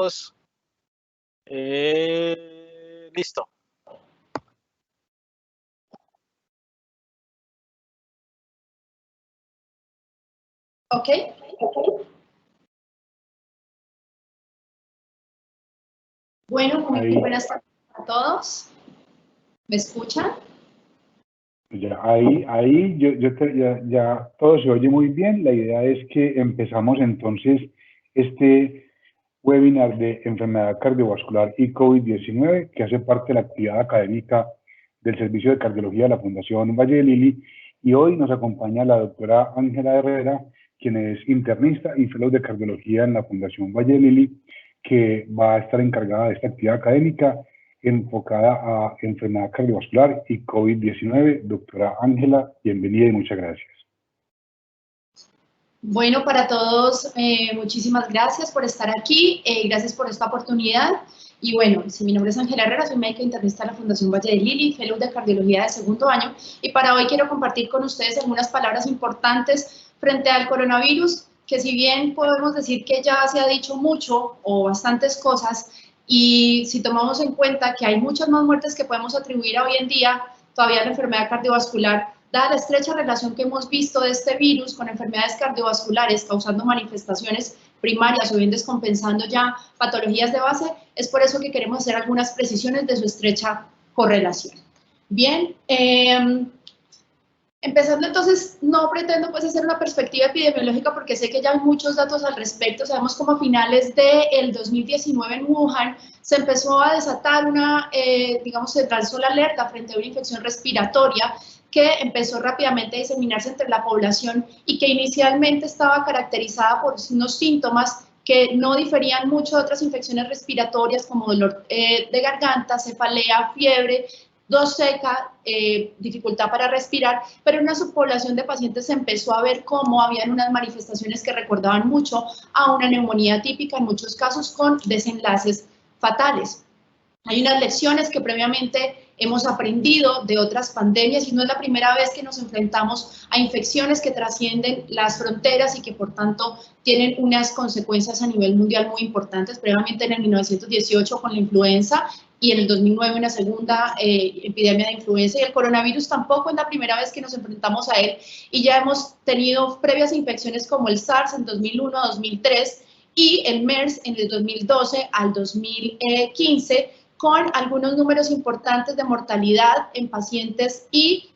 minutos. Listo. Ok. Bueno, muy buenas tardes a todos. ¿Me escuchan? Ya, ya todo se oye muy bien. La idea es que empezamos entonces este webinar de enfermedad cardiovascular y COVID-19, que hace parte de la actividad académica del Servicio de Cardiología de la Fundación Valle de Lili. Y hoy nos acompaña la doctora Ángela Herrera, quien es internista y fellow de cardiología en la Fundación Valle de Lili, que va a estar encargada de esta actividad académica enfocada a enfermedad cardiovascular y COVID-19. Doctora Ángela, bienvenida y muchas gracias. Bueno, para todos, muchísimas gracias por estar aquí, gracias por esta oportunidad. Y bueno, mi nombre es Ángela Herrera, soy médica internista de la Fundación Valle de Lili, fellow de cardiología de segundo año, y para hoy quiero compartir con ustedes algunas palabras importantes frente al coronavirus, que si bien podemos decir que ya se ha dicho mucho o bastantes cosas, y si tomamos en cuenta que hay muchas más muertes que podemos atribuir a hoy en día, todavía la enfermedad cardiovascular, dada la estrecha relación que hemos visto de este virus con enfermedades cardiovasculares causando manifestaciones primarias o bien descompensando ya patologías de base, es por eso que queremos hacer algunas precisiones de su estrecha correlación. Bien, empezando entonces, no pretendo pues hacer una perspectiva epidemiológica porque sé que ya hay muchos datos al respecto. Sabemos como a finales del 2019 en Wuhan se empezó a desatar una, digamos, se lanzó la alerta frente a una infección respiratoria que empezó rápidamente a diseminarse entre la población y que inicialmente estaba caracterizada por unos síntomas que no diferían mucho de otras infecciones respiratorias como dolor de garganta, cefalea, fiebre, tos seca, dificultad para respirar, pero en una subpoblación de pacientes se empezó a ver cómo habían unas manifestaciones que recordaban mucho a una neumonía típica, en muchos casos con desenlaces fatales. Hay unas lecciones que previamente hemos aprendido de otras pandemias y no es la primera vez que nos enfrentamos a infecciones que trascienden las fronteras y que por tanto tienen unas consecuencias a nivel mundial muy importantes. Previamente en el 1918 con la influenza y en el 2009 una segunda epidemia de influenza, y el coronavirus tampoco es la primera vez que nos enfrentamos a él, y ya hemos tenido previas infecciones como el SARS en 2001-2003 y el MERS en el 2012 al 2015, con algunos números importantes de mortalidad en pacientes y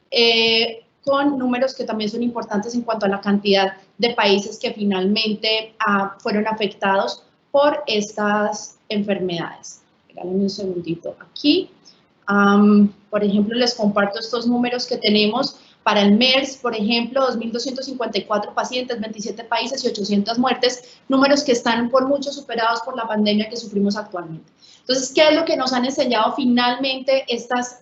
con números que también son importantes en cuanto a la cantidad de países que finalmente fueron afectados por estas enfermedades. Regálenme un segundito aquí. Por ejemplo, les comparto estos números que tenemos para el MERS, por ejemplo, 2.254 pacientes, 27 países y 800 muertes, números que están por mucho superados por la pandemia que sufrimos actualmente. Entonces, ¿qué es lo que nos han enseñado finalmente estas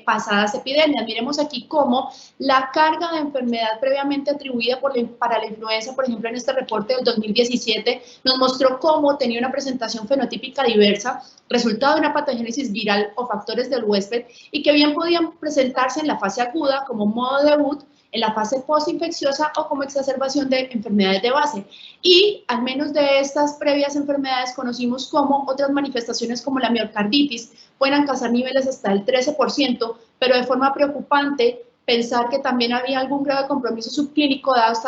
pasadas epidemias? Miremos aquí cómo la carga de enfermedad previamente atribuida para la influenza, por ejemplo, en este reporte del 2017, nos mostró cómo tenía una presentación fenotípica diversa, resultado de una patogénesis viral o factores del huésped, y que bien podían presentarse en la fase aguda como modo de debut, en la fase postinfecciosa o como exacerbación de enfermedades de base. Y al menos de estas previas enfermedades conocimos cómo otras manifestaciones como la miocarditis pueden alcanzar niveles hasta el 13%, pero de forma preocupante pensar que también había algún grado de compromiso subclínico, dado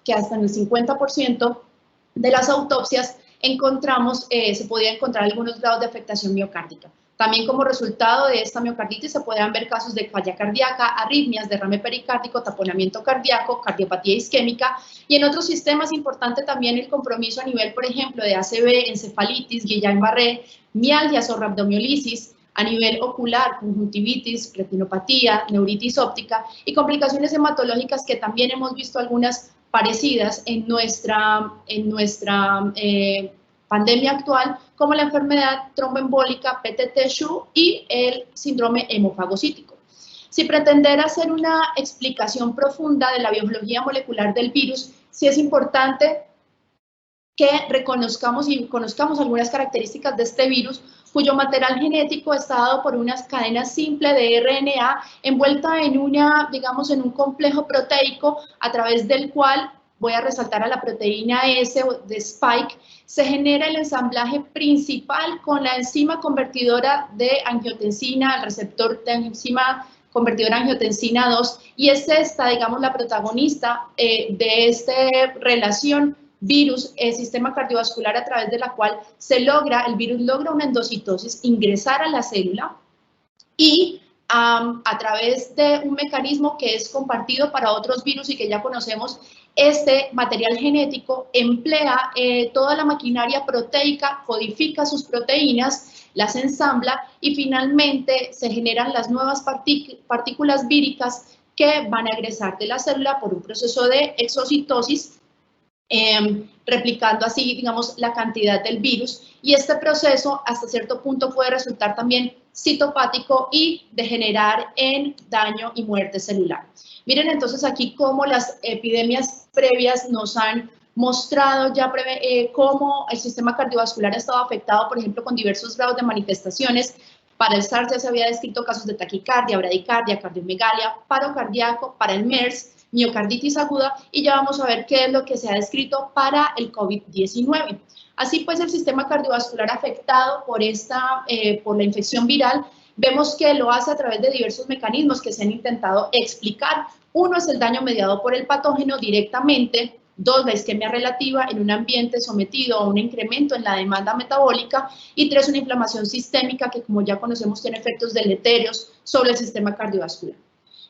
que hasta en el 50% de las autopsias se podía encontrar algunos grados de afectación miocárdica. También como resultado de esta miocarditis se podían ver casos de falla cardíaca, arritmias, derrame pericárdico, taponamiento cardíaco, cardiopatía isquémica, y en otros sistemas importante también el compromiso a nivel, por ejemplo, de ACV, encefalitis, Guillain-Barré, mialgias o rhabdomiolisis, a nivel ocular, conjuntivitis, retinopatía, neuritis óptica y complicaciones hematológicas que también hemos visto algunas parecidas en nuestra pandemia actual, como la enfermedad tromboembólica PTT-SHU y el síndrome hemofagocítico. Si pretender hacer una explicación profunda de la biología molecular del virus, sí es importante que reconozcamos y conozcamos algunas características de este virus, cuyo material genético está dado por una cadena simple de RNA envuelta en digamos, en un complejo proteico a través del cual voy a resaltar a la proteína S de Spike, se genera el ensamblaje principal con la enzima convertidora de angiotensina, el receptor de enzima convertidora angiotensina 2, y es esta, digamos, la protagonista de esta relación virus-sistema cardiovascular, a través de la cual el virus logra una endocitosis, ingresar a la célula, y a través de un mecanismo que es compartido para otros virus y que ya conocemos, este material genético emplea toda la maquinaria proteica, codifica sus proteínas, las ensambla y finalmente se generan las nuevas partículas víricas que van a egresar de la célula por un proceso de exocitosis, replicando así, digamos, la cantidad del virus, y este proceso hasta cierto punto puede resultar también citopático y degenerar en daño y muerte celular. Miren entonces aquí cómo las epidemias previas nos han mostrado ya cómo el sistema cardiovascular ha estado afectado, por ejemplo, con diversos grados de manifestaciones. Para el SARS ya se había descrito casos de taquicardia, bradicardia, cardiomegalia, paro cardíaco, para el MERS, miocarditis aguda, y ya vamos a ver qué es lo que se ha descrito para el COVID-19. Así pues, el sistema cardiovascular afectado por la infección viral, vemos que lo hace a través de diversos mecanismos que se han intentado explicar. Uno es el daño mediado por el patógeno directamente. 2, la isquemia relativa en un ambiente sometido a un incremento en la demanda metabólica. Y 3, una inflamación sistémica que, como ya conocemos, tiene efectos deleterios sobre el sistema cardiovascular.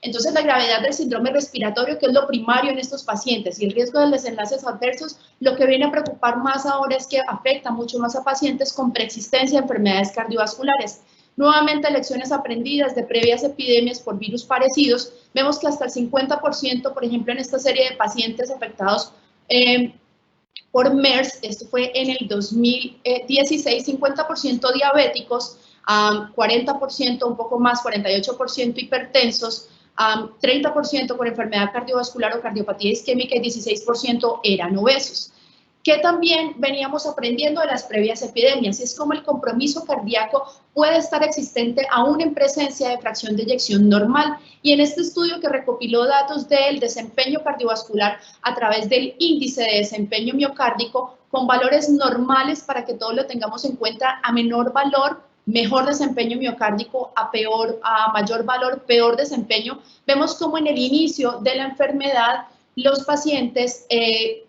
Entonces, la gravedad del síndrome respiratorio, que es lo primario en estos pacientes, y el riesgo de desenlaces adversos, lo que viene a preocupar más ahora es que afecta mucho más a pacientes con preexistencia de enfermedades cardiovasculares. Nuevamente, lecciones aprendidas de previas epidemias por virus parecidos. Vemos que hasta el 50%, por ejemplo, en esta serie de pacientes afectados por MERS, esto fue en el 2016, 50% diabéticos, 40%, un poco más, 48% hipertensos, 30% con enfermedad cardiovascular o cardiopatía isquémica y 16% eran obesos. Que también veníamos aprendiendo de las previas epidemias, es como el compromiso cardíaco puede estar existente aún en presencia de fracción de eyección normal. Y en este estudio que recopiló datos del desempeño cardiovascular a través del índice de desempeño miocárdico, con valores normales para que todos lo tengamos en cuenta, a menor valor, mejor desempeño miocárdico, a mayor valor, peor desempeño. Vemos como en el inicio de la enfermedad los pacientes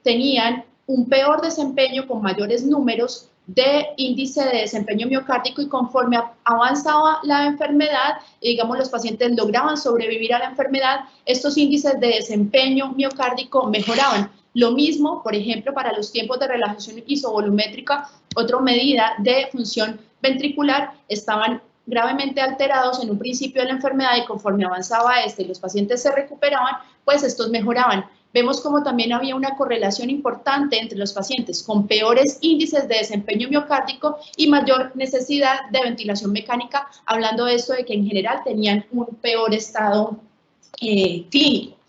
tenían un peor desempeño con mayores números de índice de desempeño miocárdico, y conforme avanzaba la enfermedad, digamos, los pacientes lograban sobrevivir a la enfermedad, estos índices de desempeño miocárdico mejoraban. Lo mismo, por ejemplo, para los tiempos de relajación isovolumétrica, otra medida de función ventricular, estaban gravemente alterados en un principio de la enfermedad, y conforme avanzaba y los pacientes se recuperaban, pues estos mejoraban. Vemos como también había una correlación importante entre los pacientes con peores índices de desempeño miocárdico y mayor necesidad de ventilación mecánica, hablando de esto de que en general tenían un peor estado clínico.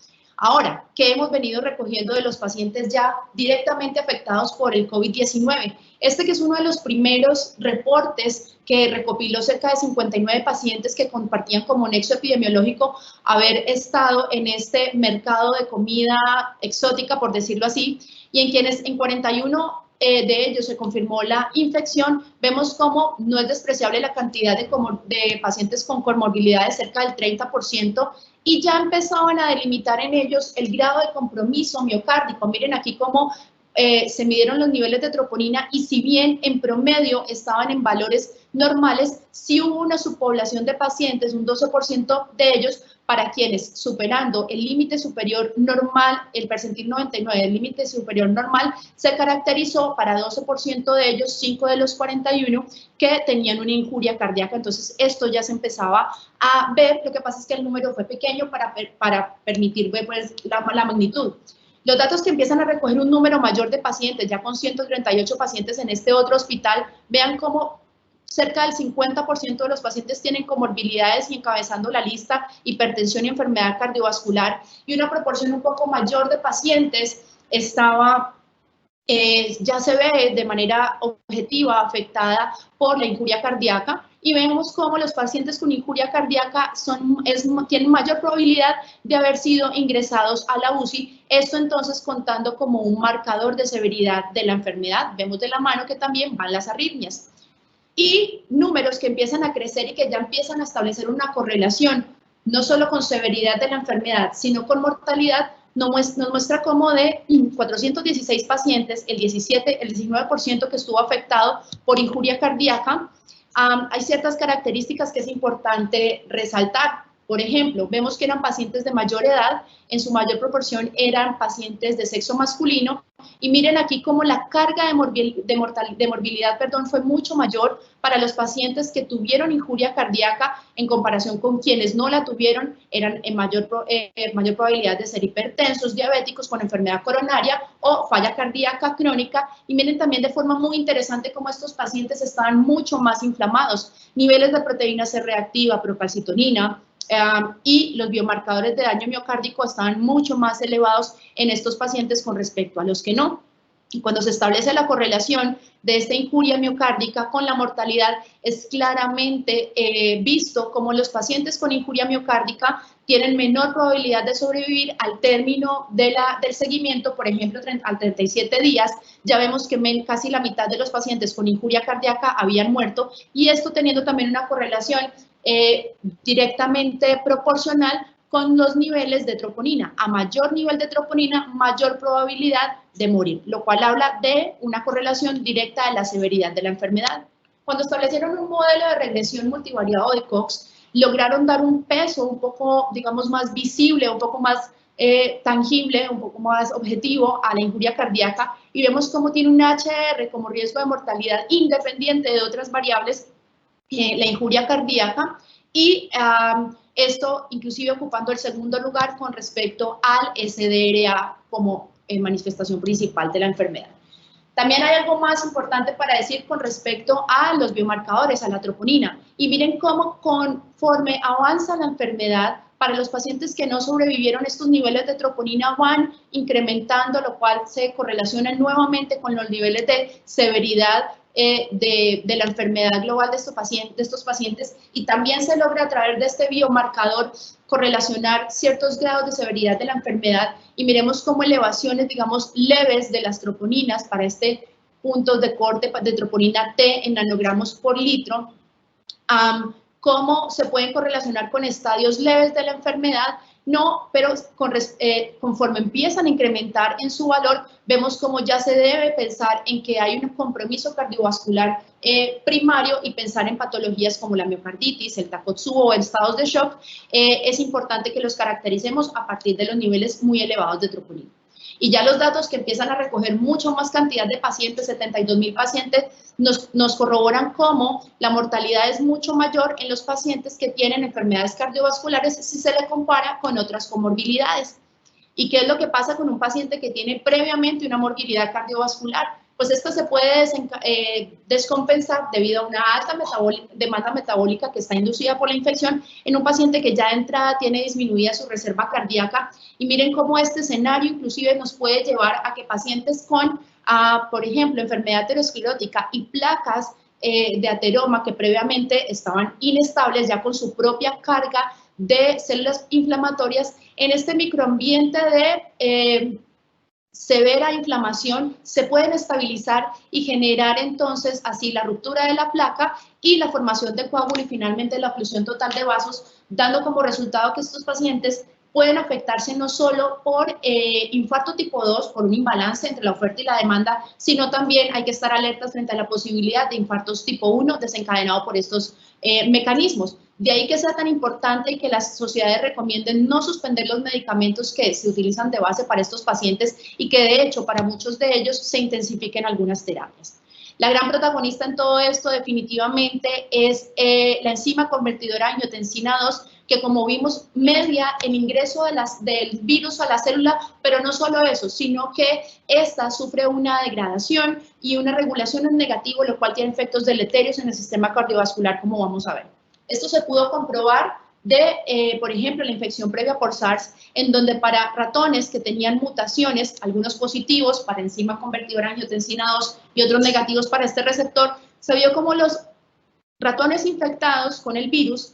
Ahora, ¿qué hemos venido recogiendo de los pacientes ya directamente afectados por el COVID-19? Que es uno de los primeros reportes que recopiló cerca de 59 pacientes que compartían como nexo epidemiológico haber estado en este mercado de comida exótica, por decirlo así, y en quienes en 41 de ellos se confirmó la infección. Vemos cómo no es despreciable la cantidad de pacientes con comorbilidades, cerca del 30%, y ya empezaban a delimitar en ellos el grado de compromiso miocárdico. Miren aquí cómo se midieron los niveles de troponina, y si bien en promedio estaban en valores normales, sí hubo una subpoblación de pacientes, un 12% de ellos, para quienes superando el límite superior normal, el percentil 99 del límite superior normal, se caracterizó para 12% de ellos, 5 de los 41, que tenían una injuria cardíaca. Entonces esto ya se empezaba a ver. Lo que pasa es que el número fue pequeño para permitir ver pues, la magnitud. Los datos que empiezan a recoger un número mayor de pacientes, ya con 138 pacientes en este otro hospital, vean cómo cerca del 50% de los pacientes tienen comorbilidades, y encabezando la lista hipertensión y enfermedad cardiovascular, y una proporción un poco mayor de pacientes estaba ya se ve de manera objetiva afectada por la injuria cardíaca y vemos cómo los pacientes con injuria cardíaca tienen mayor probabilidad de haber sido ingresados a la UCI, esto entonces contando como un marcador de severidad de la enfermedad. Vemos de la mano que también van las arritmias. Y números que empiezan a crecer y que ya empiezan a establecer una correlación, no solo con severidad de la enfermedad, sino con mortalidad, nos muestra cómo de 416 pacientes, el 19% que estuvo afectado por injuria cardíaca, hay ciertas características que es importante resaltar. Por ejemplo, vemos que eran pacientes de mayor edad, en su mayor proporción eran pacientes de sexo masculino, y miren aquí cómo la carga de morbilidad fue mucho mayor para los pacientes que tuvieron injuria cardíaca en comparación con quienes no la tuvieron, eran en mayor probabilidad de ser hipertensos, diabéticos con enfermedad coronaria o falla cardíaca crónica. Y miren también de forma muy interesante cómo estos pacientes estaban mucho más inflamados, niveles de proteína C reactiva, procalcitonina, y los biomarcadores de daño miocárdico estaban mucho más elevados en estos pacientes con respecto a los que no. Y cuando se establece la correlación de esta injuria miocárdica con la mortalidad, es claramente visto como los pacientes con injuria miocárdica tienen menor probabilidad de sobrevivir al término del seguimiento, por ejemplo, al 37 días, ya vemos que casi la mitad de los pacientes con injuria cardíaca habían muerto, y esto teniendo también una correlación directamente proporcional con los niveles de troponina. A mayor nivel de troponina, mayor probabilidad de morir, lo cual habla de una correlación directa de la severidad de la enfermedad. Cuando establecieron un modelo de regresión multivariado de Cox, lograron dar un peso un poco, digamos, más visible, un poco más tangible, un poco más objetivo a la injuria cardíaca, y vemos cómo tiene un HR como riesgo de mortalidad independiente de otras variables, la injuria cardíaca, y esto inclusive ocupando el segundo lugar con respecto al SDRA como manifestación principal de la enfermedad. También hay algo más importante para decir con respecto a los biomarcadores, a la troponina, y miren cómo conforme avanza la enfermedad, para los pacientes que no sobrevivieron, estos niveles de troponina van incrementando, lo cual se correlaciona nuevamente con los niveles de severidad de la enfermedad global de estos pacientes, y también se logra a través de este biomarcador correlacionar ciertos grados de severidad de la enfermedad, y miremos cómo elevaciones, digamos, leves de las troponinas para este punto de corte de troponina T en nanogramos por litro, cómo se pueden correlacionar con estadios leves de la enfermedad. No, pero conforme empiezan a incrementar en su valor, vemos cómo ya se debe pensar en que hay un compromiso cardiovascular primario, y pensar en patologías como la miocarditis, el Takotsubo o estados de shock. Es importante que los caractericemos a partir de los niveles muy elevados de troponina. Y ya los datos que empiezan a recoger mucho más cantidad de pacientes, 72.000 pacientes, nos corroboran cómo la mortalidad es mucho mayor en los pacientes que tienen enfermedades cardiovasculares si se le compara con otras comorbilidades. ¿Y qué es lo que pasa con un paciente que tiene previamente una morbilidad cardiovascular? Pues esto se puede descompensar debido a una alta demanda metabólica que está inducida por la infección en un paciente que ya de entrada tiene disminuida su reserva cardíaca. Y miren cómo este escenario inclusive nos puede llevar a que pacientes con, por ejemplo, enfermedad aterosclerótica y placas de ateroma que previamente estaban inestables ya con su propia carga de células inflamatorias, en este microambiente de severa inflamación se pueden estabilizar y generar entonces así la ruptura de la placa y la formación de coágulo y finalmente la oclusión total de vasos, dando como resultado que estos pacientes pueden afectarse no solo por infarto tipo 2, por un imbalance entre la oferta y la demanda, sino también hay que estar alertas frente a la posibilidad de infartos tipo 1 desencadenado por estos mecanismos. De ahí que sea tan importante y que las sociedades recomienden no suspender los medicamentos que se utilizan de base para estos pacientes, y que de hecho para muchos de ellos se intensifiquen algunas terapias. La gran protagonista en todo esto definitivamente es la enzima convertidora de angiotensina 2, que como vimos media el ingreso del virus a la célula, pero no solo eso, sino que esta sufre una degradación y una regulación en negativo, lo cual tiene efectos deleterios en el sistema cardiovascular, como vamos a ver. Esto se pudo comprobar de, por ejemplo, la infección previa por SARS, en donde para ratones que tenían mutaciones, algunos positivos para enzima convertidora de angiotensina 2 y otros negativos para este receptor, se vio como los ratones infectados con el virus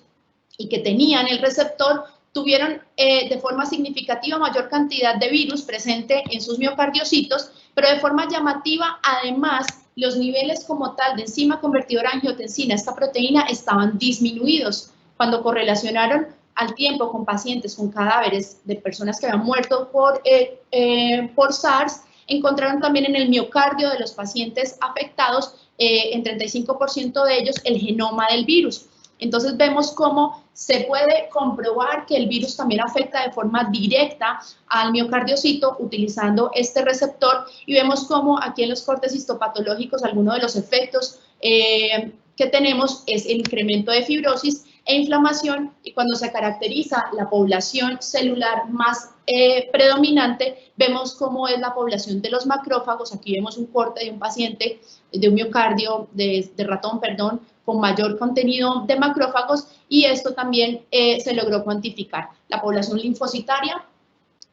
y que tenían el receptor tuvieron de forma significativa mayor cantidad de virus presente en sus miocardiocitos, pero de forma llamativa, además, los niveles como tal de enzima convertidora de angiotensina, esta proteína, estaban disminuidos. Cuando correlacionaron al tiempo con pacientes con cadáveres de personas que habían muerto por SARS, encontraron también en el miocardio de los pacientes afectados, en 35% de ellos, el genoma del virus. Entonces vemos cómo se puede comprobar que el virus también afecta de forma directa al miocardiocito utilizando este receptor, y vemos cómo aquí en los cortes histopatológicos algunos de los efectos que tenemos es el incremento de fibrosis e inflamación, y cuando se caracteriza la población celular más predominante, vemos cómo es la población de los macrófagos. Aquí vemos un corte de un paciente, de un miocardio, de ratón, perdón, con mayor contenido de macrófagos, y esto también se logró cuantificar. La población linfocitaria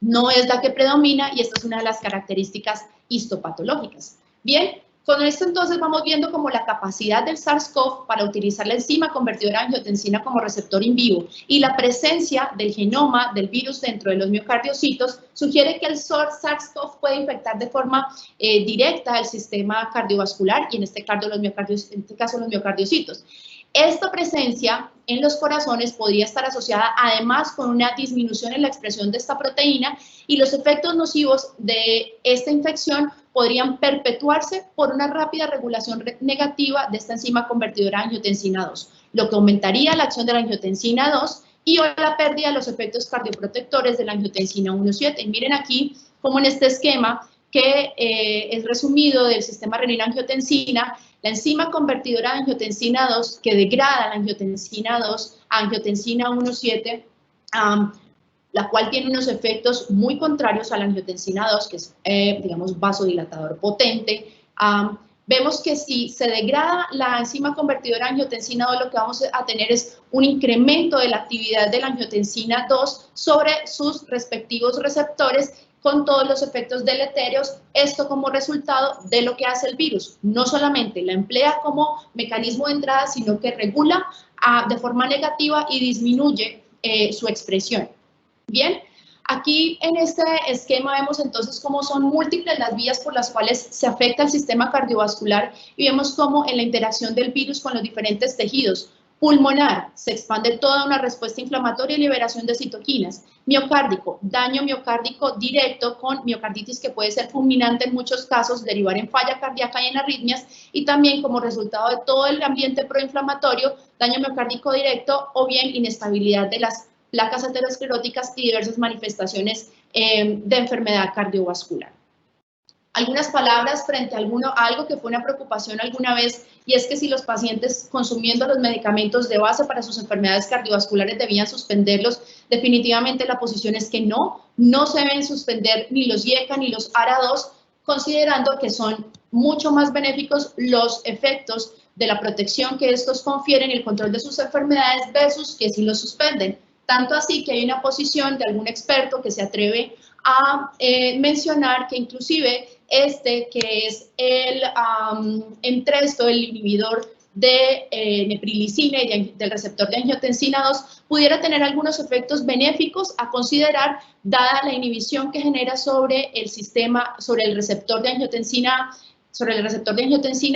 no es la que predomina, y esta es una de las características histopatológicas. Bien, con esto entonces vamos viendo como la capacidad del SARS-CoV para utilizar la enzima convertidora de angiotensina como receptor in vivo y la presencia del genoma del virus dentro de los miocardiocitos sugiere que el SARS-CoV puede infectar de forma directa el sistema cardiovascular y en este caso los miocardiocitos. Esta presencia en los corazones podría estar asociada además con una disminución en la expresión de esta proteína, y los efectos nocivos de esta infección podrían perpetuarse por una rápida regulación negativa de esta enzima convertidora de angiotensina 2, lo que aumentaría la acción de la angiotensina 2 y o la pérdida de los efectos cardioprotectores de la angiotensina 1,7. Y miren aquí como en este esquema que es resumido del sistema renina-angiotensina, la enzima convertidora de angiotensina 2 que degrada la angiotensina 2 a angiotensina 1,7, la cual tiene unos efectos muy contrarios a la angiotensina 2, que es, digamos, vasodilatador potente. Vemos que si se degrada la enzima convertidora de angiotensina 2, lo que vamos a tener es un incremento de la actividad de la angiotensina 2 sobre sus respectivos receptores, con todos los efectos deleterios, esto como resultado de lo que hace el virus. No solamente la emplea como mecanismo de entrada, sino que regula de forma negativa y disminuye su expresión. Bien, aquí en este esquema vemos entonces cómo son múltiples las vías por las cuales se afecta el sistema cardiovascular, y vemos cómo en la interacción del virus con los diferentes tejidos. Pulmonar, se expande toda una respuesta inflamatoria y liberación de citoquinas. Miocárdico, daño miocárdico directo con miocarditis que puede ser fulminante en muchos casos, derivar en falla cardíaca y en arritmias, y también como resultado de todo el ambiente proinflamatorio, daño miocárdico directo o bien inestabilidad de las placas ateroscleróticas y diversas manifestaciones de enfermedad cardiovascular. Algunas palabras frente a algo que fue una preocupación alguna vez, y es que si los pacientes consumiendo los medicamentos de base para sus enfermedades cardiovasculares debían suspenderlos. Definitivamente la posición es que no se deben suspender ni los IECA ni los ARA2, considerando que son mucho más benéficos los efectos de la protección que estos confieren y el control de sus enfermedades versus que si los suspenden. Tanto así que hay una posición de algún experto que se atreve a mencionar que inclusive que es el Entresto, el inhibidor de neprilicina y del receptor de angiotensina 2, pudiera tener algunos efectos benéficos a considerar, dada la inhibición que genera sobre el sistema, sobre el receptor de angiotensina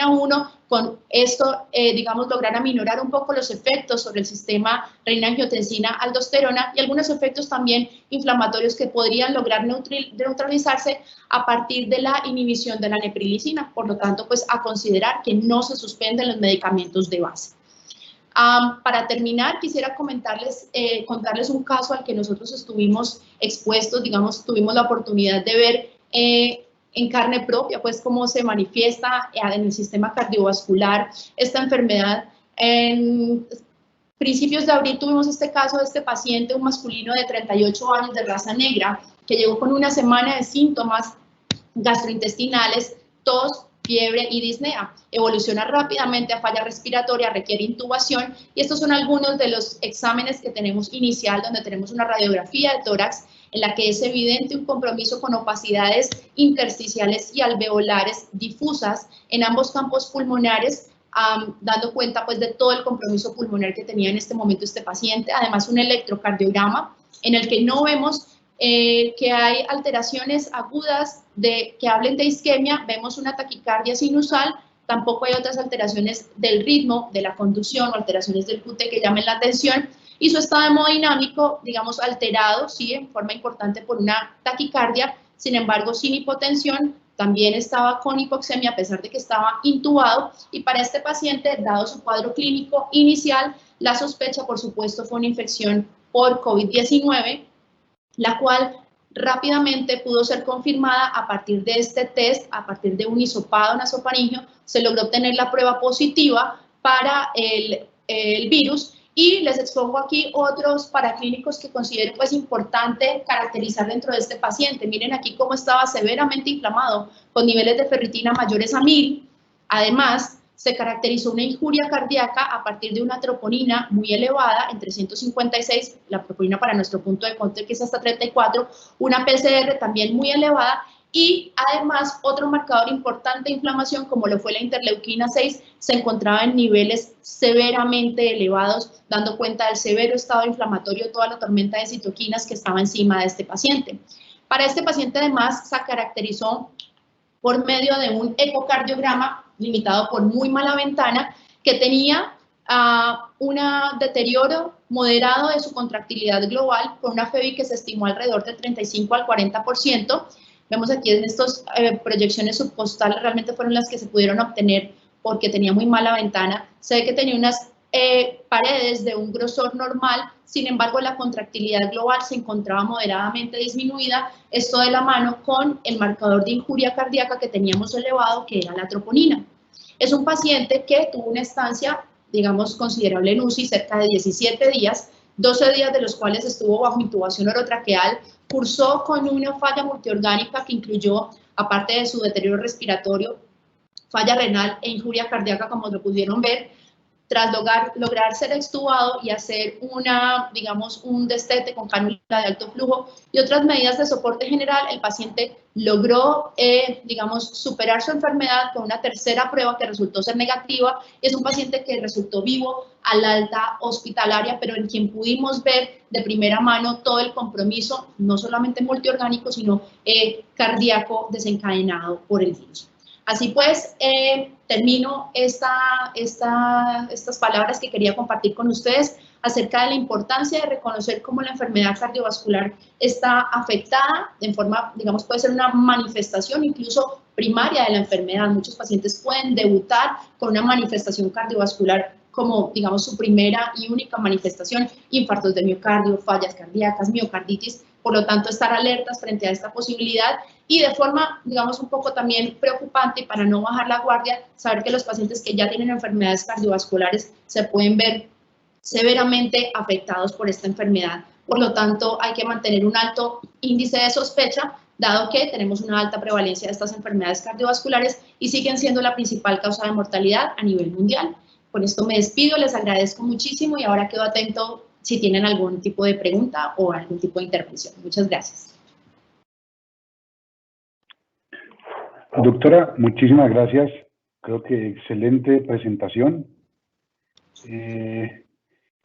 1. Con esto, digamos, lograr aminorar un poco los efectos sobre el sistema renina-angiotensina-aldosterona y algunos efectos también inflamatorios que podrían lograr neutralizarse a partir de la inhibición de la neprilicina. Por lo tanto, pues a considerar que no se suspenden los medicamentos de base. Para terminar, quisiera contarles un caso al que nosotros estuvimos expuestos, digamos, tuvimos la oportunidad de ver en carne propia, pues cómo se manifiesta en el sistema cardiovascular esta enfermedad. En principios de abril tuvimos este caso de este paciente, un masculino de 38 años de raza negra, que llegó con una semana de síntomas gastrointestinales, tos, fiebre y disnea. Evoluciona rápidamente a falla respiratoria, requiere intubación y estos son algunos de los exámenes que tenemos inicial, donde tenemos una radiografía de tórax en la que es evidente un compromiso con opacidades intersticiales y alveolares difusas en ambos campos pulmonares, dando cuenta pues de todo el compromiso pulmonar que tenía en este momento este paciente. Además, un electrocardiograma en el que no vemos que hay alteraciones agudas que hablen de isquemia, vemos una taquicardia sinusal, tampoco hay otras alteraciones del ritmo, de la conducción o alteraciones del QT que llamen la atención, y su estado hemodinámico, digamos, alterado, sí, en forma importante por una taquicardia, sin embargo, sin hipotensión, también estaba con hipoxemia a pesar de que estaba intubado, y para este paciente, dado su cuadro clínico inicial, la sospecha, por supuesto, fue una infección por COVID-19, la cual rápidamente pudo ser confirmada a partir de este test, a partir de un hisopado nasofaringeo, se logró obtener la prueba positiva para el virus. Y les expongo aquí otros paraclínicos que considero pues importante caracterizar dentro de este paciente. Miren aquí cómo estaba severamente inflamado, con niveles de ferritina mayores a 1000. Además, se caracterizó una injuria cardíaca a partir de una troponina muy elevada, en 356, la troponina para nuestro punto de corte que es hasta 34, una PCR también muy elevada, y además otro marcador importante de inflamación, como lo fue la interleuquina 6, se encontraba en niveles severamente elevados, dando cuenta del severo estado inflamatorio, toda la tormenta de citoquinas que estaba encima de este paciente. Para este paciente además se caracterizó por medio de un ecocardiograma limitado por muy mala ventana, que tenía un deterioro moderado de su contractilidad global, con una FEBI que se estimó alrededor del 35 al 40%. Vemos aquí en estas proyecciones subcostales, realmente fueron las que se pudieron obtener porque tenía muy mala ventana. Se ve que tenía unas paredes de un grosor normal, sin embargo la contractilidad global se encontraba moderadamente disminuida, esto de la mano con el marcador de injuria cardíaca que teníamos elevado, que era la troponina. Es un paciente que tuvo una estancia, digamos, considerable en UCI, cerca de 17 días, 12 días de los cuales estuvo bajo intubación orotraqueal, cursó con una falla multiorgánica que incluyó, aparte de su deterioro respiratorio, falla renal e injuria cardíaca, como lo pudieron ver. Tras lograr ser extubado y hacer digamos, un destete con cánula de alto flujo y otras medidas de soporte general, el paciente logró, digamos, superar su enfermedad con una tercera prueba que resultó ser negativa. Es un paciente que resultó vivo al alta hospitalaria, pero en quien pudimos ver de primera mano todo el compromiso, no solamente multiorgánico, sino cardíaco desencadenado por el virus. Así pues, termino estas palabras que quería compartir con ustedes acerca de la importancia de reconocer cómo la enfermedad cardiovascular está afectada en forma, digamos, puede ser una manifestación incluso primaria de la enfermedad. Muchos pacientes pueden debutar con una manifestación cardiovascular como, digamos, su primera y única manifestación, infartos de miocardio, fallas cardíacas, miocarditis. Por lo tanto, estar alertas frente a esta posibilidad y de forma, digamos, un poco también preocupante, para no bajar la guardia, saber que los pacientes que ya tienen enfermedades cardiovasculares se pueden ver severamente afectados por esta enfermedad. Por lo tanto, hay que mantener un alto índice de sospecha, dado que tenemos una alta prevalencia de estas enfermedades cardiovasculares y siguen siendo la principal causa de mortalidad a nivel mundial. Con esto me despido, les agradezco muchísimo y ahora quedo atento si tienen algún tipo de pregunta o algún tipo de intervención. Muchas gracias. Doctora, muchísimas gracias. Creo que excelente presentación.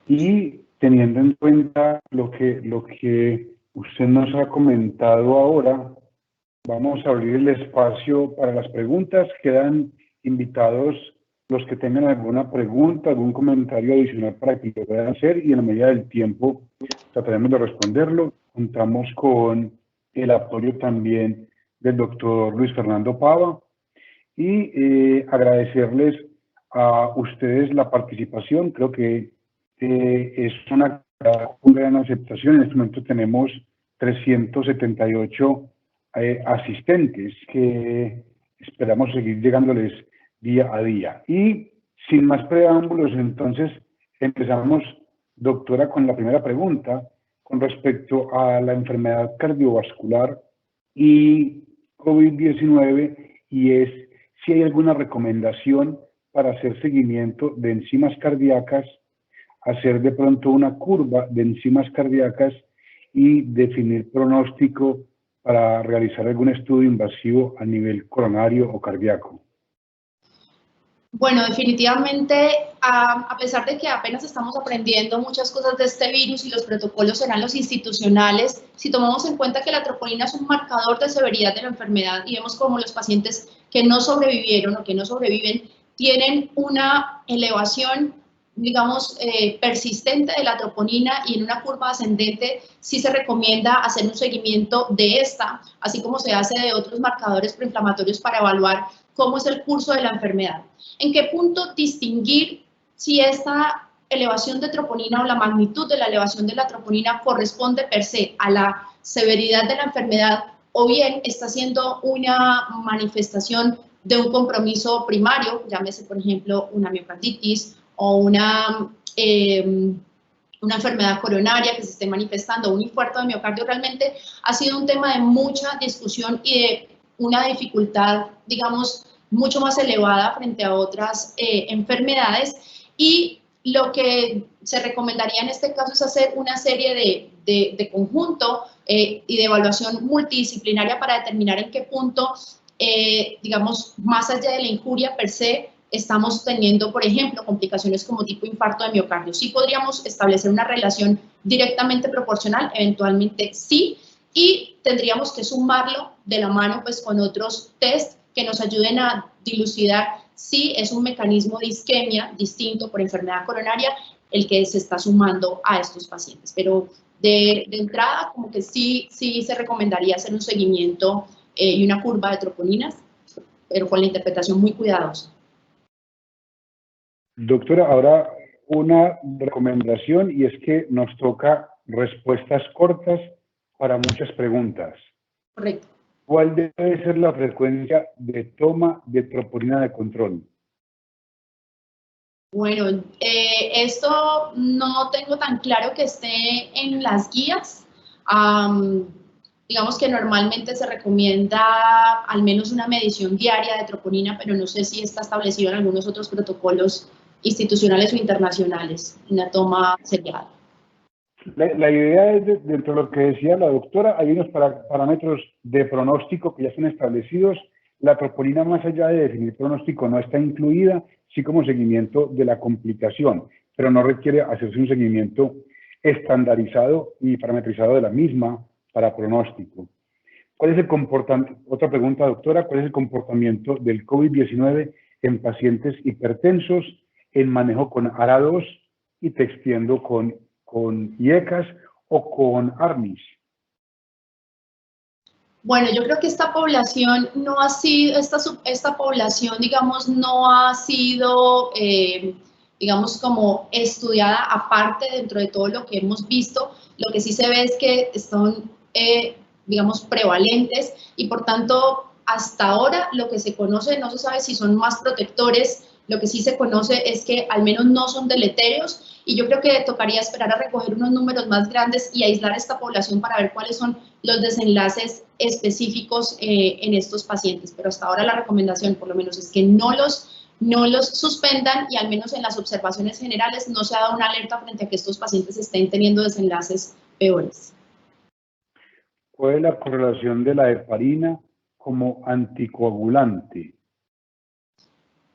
Y teniendo en cuenta lo que usted nos ha comentado ahora, vamos a abrir el espacio para las preguntas. Quedan invitados los que tengan alguna pregunta, algún comentario adicional para que lo puedan hacer y en la medida del tiempo trataremos de responderlo. Contamos con el apoyo también del doctor Luis Fernando Pava y agradecerles a ustedes la participación. Creo que es una gran aceptación. En este momento tenemos 378 asistentes que esperamos seguir llegándoles día a día. Y sin más preámbulos, entonces empezamos, doctora, con la primera pregunta con respecto a la enfermedad cardiovascular y COVID-19, y es si hay alguna recomendación para hacer seguimiento de enzimas cardíacas, hacer de pronto una curva de enzimas cardíacas y definir pronóstico para realizar algún estudio invasivo a nivel coronario o cardíaco. Bueno, definitivamente, a pesar de que apenas estamos aprendiendo muchas cosas de este virus y los protocolos serán los institucionales, si tomamos en cuenta que la troponina es un marcador de severidad de la enfermedad y vemos como los pacientes que no sobrevivieron o que no sobreviven tienen una elevación, digamos, persistente de la troponina y en una curva ascendente, sí se recomienda hacer un seguimiento de esta, así como se hace de otros marcadores proinflamatorios para evaluar cómo es el curso de la enfermedad. ¿En qué punto distinguir si esta elevación de troponina o la magnitud de la elevación de la troponina corresponde per se a la severidad de la enfermedad o bien está siendo una manifestación de un compromiso primario, llámese por ejemplo una miocarditis o una enfermedad coronaria que se esté manifestando, un infarto de miocardio? Realmente ha sido un tema de mucha discusión y de una dificultad, digamos, mucho más elevada frente a otras enfermedades, y lo que se recomendaría en este caso es hacer una serie de conjunto y de evaluación multidisciplinaria para determinar en qué punto, digamos, más allá de la injuria per se, estamos teniendo, por ejemplo, complicaciones como tipo infarto de miocardio. Sí podríamos establecer una relación directamente proporcional, eventualmente sí, y tendríamos que sumarlo de la mano pues con otros test que nos ayuden a dilucidar si es un mecanismo de isquemia distinto por enfermedad coronaria el que se está sumando a estos pacientes. Pero de entrada, como que sí se recomendaría hacer un seguimiento y una curva de troponinas, pero con la interpretación muy cuidadosa. Doctora, ahora una recomendación, y es que nos toca respuestas cortas para muchas preguntas. Correcto. ¿Cuál debe ser la frecuencia de toma de troponina de control? Bueno, esto no tengo tan claro que esté en las guías. Digamos que normalmente se recomienda al menos una medición diaria de troponina, pero no sé si está establecido en algunos otros protocolos institucionales o internacionales, una toma seriada. La idea es, dentro de lo que decía la doctora, hay unos parámetros de pronóstico que ya están establecidos. La troponina, más allá de definir pronóstico, no está incluida, sí como seguimiento de la complicación, pero no requiere hacerse un seguimiento estandarizado y parametrizado de la misma para pronóstico. ¿Cuál es el comportamiento? Otra pregunta, doctora, ¿cuál es el comportamiento del COVID-19 en pacientes hipertensos en manejo con ARA2 y te extiendo con IECAS o con ARNIS? Bueno, yo creo que esta población no ha sido, esta población, digamos, no ha sido, digamos, como estudiada aparte dentro de todo lo que hemos visto. Lo que sí se ve es que son, digamos, prevalentes y por tanto, hasta ahora lo que se conoce, no se sabe si son más protectores. Lo que sí se conoce es que al menos no son deleterios, y yo creo que tocaría esperar a recoger unos números más grandes y aislar esta población para ver cuáles son los desenlaces específicos en estos pacientes. Pero hasta ahora la recomendación, por lo menos, es que no los suspendan, y al menos en las observaciones generales no se ha dado una alerta frente a que estos pacientes estén teniendo desenlaces peores. ¿Cuál es la correlación de la heparina como anticoagulante?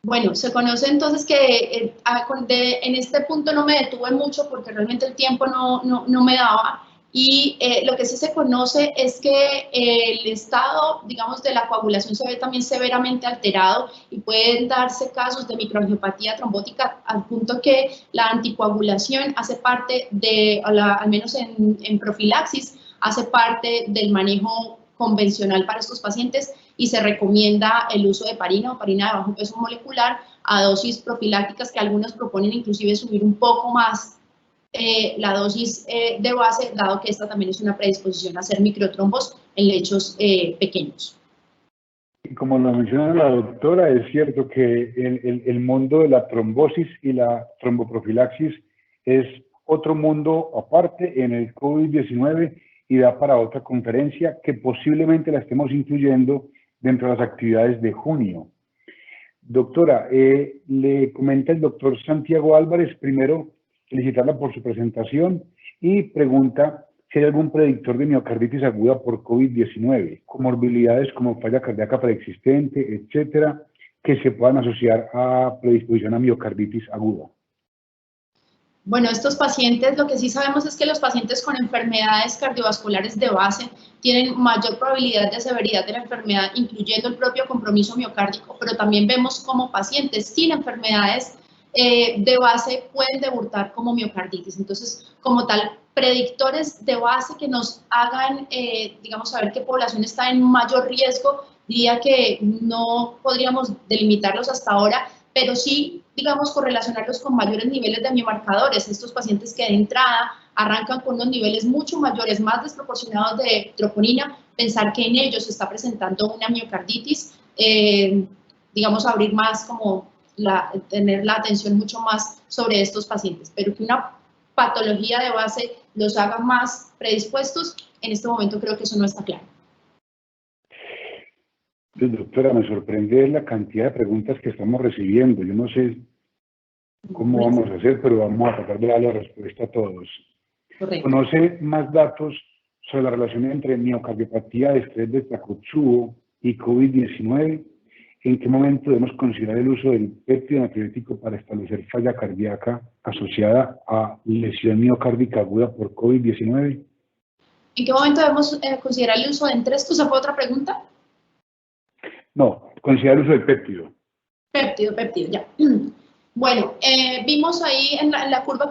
Bueno, se conoce entonces que en este punto no me detuve mucho porque realmente el tiempo no me daba, y lo que sí se conoce es que el estado, digamos, de la coagulación se ve también severamente alterado y pueden darse casos de microangiopatía trombótica, al punto que la anticoagulación hace parte de, al menos en profilaxis, hace parte del manejo convencional para estos pacientes, y se recomienda el uso de heparina o heparina de bajo peso molecular a dosis profilácticas que algunos proponen inclusive subir un poco más la dosis de base, dado que esta también es una predisposición a hacer microtrombos en lechos pequeños. Y como lo menciona la doctora, es cierto que el mundo de la trombosis y la tromboprofilaxis es otro mundo aparte en el COVID-19 y da para otra conferencia que posiblemente la estemos incluyendo dentro de las actividades de junio. Doctora, le comenta el doctor Santiago Álvarez, primero felicitarla por su presentación y pregunta si hay algún predictor de miocarditis aguda por COVID-19, comorbilidades como falla cardíaca preexistente, etcétera, que se puedan asociar a predisposición a miocarditis aguda. Bueno, estos pacientes, lo que sí sabemos es que los pacientes con enfermedades cardiovasculares de base tienen mayor probabilidad de severidad de la enfermedad, incluyendo el propio compromiso miocárdico, pero también vemos como pacientes sin enfermedades de base pueden debutar como miocarditis. Entonces, como tal, predictores de base que nos hagan, digamos, saber qué población está en mayor riesgo, diría que no podríamos delimitarlos hasta ahora, pero sí, digamos, correlacionarlos con mayores niveles de biomarcadores. Estos pacientes que de entrada arrancan con unos niveles mucho mayores, más desproporcionados de troponina, pensar que en ellos se está presentando una miocarditis, digamos, abrir más como tener la atención mucho más sobre estos pacientes, pero que una patología de base los haga más predispuestos, en este momento creo que eso no está claro. Doctora, me sorprende la cantidad de preguntas que estamos recibiendo. Yo no sé cómo vamos a hacer, pero vamos a tratar de darle respuesta a todos. Correcto. ¿Conoce más datos sobre la relación entre miocardiopatía de estrés de Takotsubo y COVID-19? ¿En qué momento debemos considerar el uso del péptido natriurético para establecer falla cardíaca asociada a lesión miocárdica aguda por COVID-19? ¿En qué momento debemos considerar el uso de Entresto? ¿Se fue otra pregunta? No, considerar el uso del péptido. Péptido, ya. Bueno, vimos ahí en la curva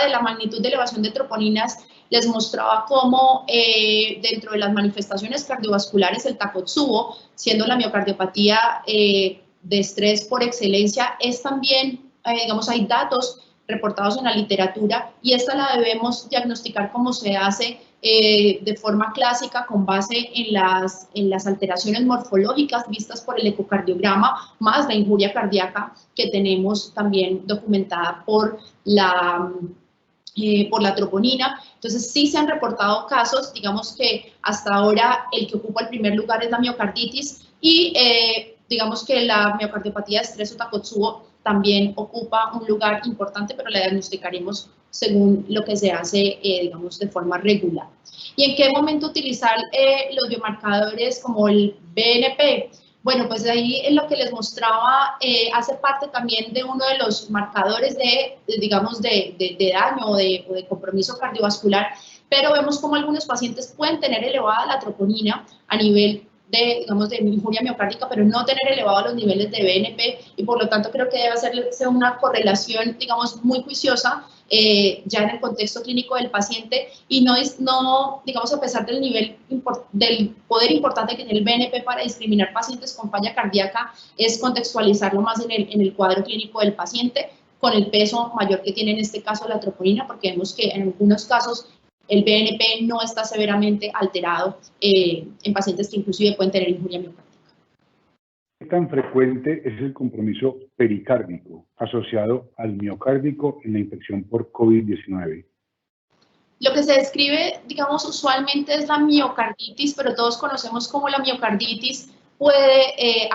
de la magnitud de elevación de troponinas les mostraba cómo dentro de las manifestaciones cardiovasculares el Takotsubo, siendo la miocardiopatía de estrés por excelencia, es también, digamos, hay datos reportados en la literatura y esta la debemos diagnosticar como se hace de forma clásica con base en las alteraciones morfológicas vistas por el ecocardiograma, más la injuria cardíaca que tenemos también documentada por la troponina. Entonces sí se han reportado casos, digamos que hasta ahora el que ocupa el primer lugar es la miocarditis y digamos que la miocardiopatía de estrés o Takotsubo también ocupa un lugar importante, pero la diagnosticaremos según lo que se hace, digamos, de forma regular. ¿Y en qué momento utilizar los biomarcadores como el BNP? Bueno, pues ahí en lo que les mostraba hace parte también de uno de los marcadores digamos, de daño o de compromiso cardiovascular, pero vemos como algunos pacientes pueden tener elevada la troponina a nivel digamos, de injuria miocárdica, pero no tener elevados los niveles de BNP y por lo tanto creo que debe hacerse una correlación, digamos, muy juiciosa ya en el contexto clínico del paciente y no digamos, a pesar del del poder importante que tiene el BNP para discriminar pacientes con falla cardíaca, es contextualizarlo más en el cuadro clínico del paciente con el peso mayor que tiene en este caso la troponina, porque vemos que en algunos casos el BNP no está severamente alterado en pacientes que inclusive pueden tener injuria miocárdica. ¿Qué tan frecuente es el compromiso pericárdico asociado al miocárdico en la infección por COVID-19? Lo que se describe, digamos, usualmente es la miocarditis, pero todos conocemos cómo la miocarditis puede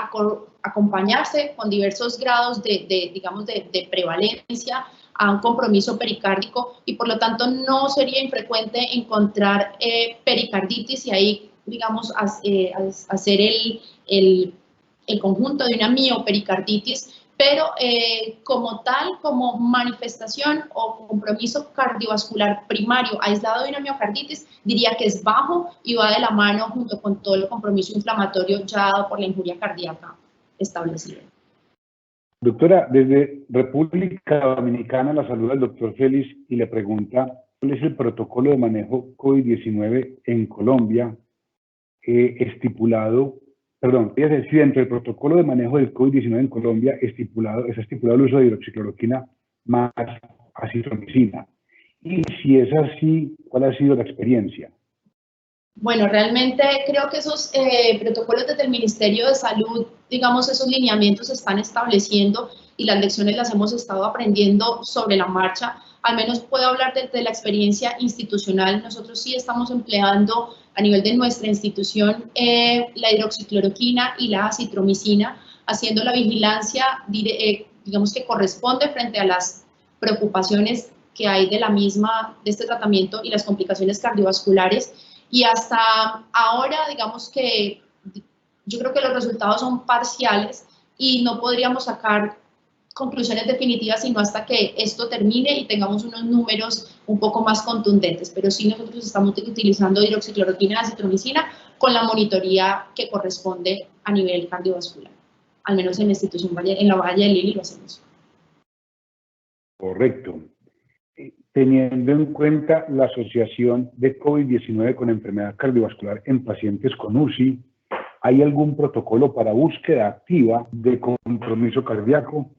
acompañarse con diversos grados digamos, de prevalencia a un compromiso pericárdico y por lo tanto no sería infrecuente encontrar pericarditis y ahí, digamos, hacer el conjunto de una miopericarditis, pero como tal, como manifestación o compromiso cardiovascular primario aislado de una miocarditis, diría que es bajo y va de la mano junto con todo el compromiso inflamatorio ya dado por la injuria cardíaca establecida. Doctora, desde República Dominicana la saluda el doctor Félix y le pregunta cuál es el protocolo de manejo COVID-19 en Colombia estipulado, perdón, es decir, dentro del protocolo de manejo del COVID-19 en Colombia está estipulado el uso de hidroxicloroquina más acitromicina. Y si es así, ¿cuál ha sido la experiencia? Bueno, realmente creo que esos protocolos desde el Ministerio de Salud, digamos, esos lineamientos se están estableciendo y las lecciones las hemos estado aprendiendo sobre la marcha. Al menos puedo hablar desde la experiencia institucional. Nosotros sí estamos empleando a nivel de nuestra institución la hidroxicloroquina y la acitromicina. haciendo la vigilancia, digamos que corresponde frente a las preocupaciones que hay de este tratamiento y las complicaciones cardiovasculares. Y hasta ahora, digamos que yo creo que los resultados son parciales y no podríamos sacar conclusiones definitivas sino hasta que esto termine y tengamos unos números un poco más contundentes. Pero sí, nosotros estamos utilizando hidroxicloroquina y acitromicina con la monitoría que corresponde a nivel cardiovascular. Al menos en la institución en la Valle del Lili lo hacemos. Correcto. Teniendo en cuenta la asociación de COVID-19 con enfermedad cardiovascular en pacientes con UCI, ¿hay algún protocolo para búsqueda activa de compromiso cardíaco?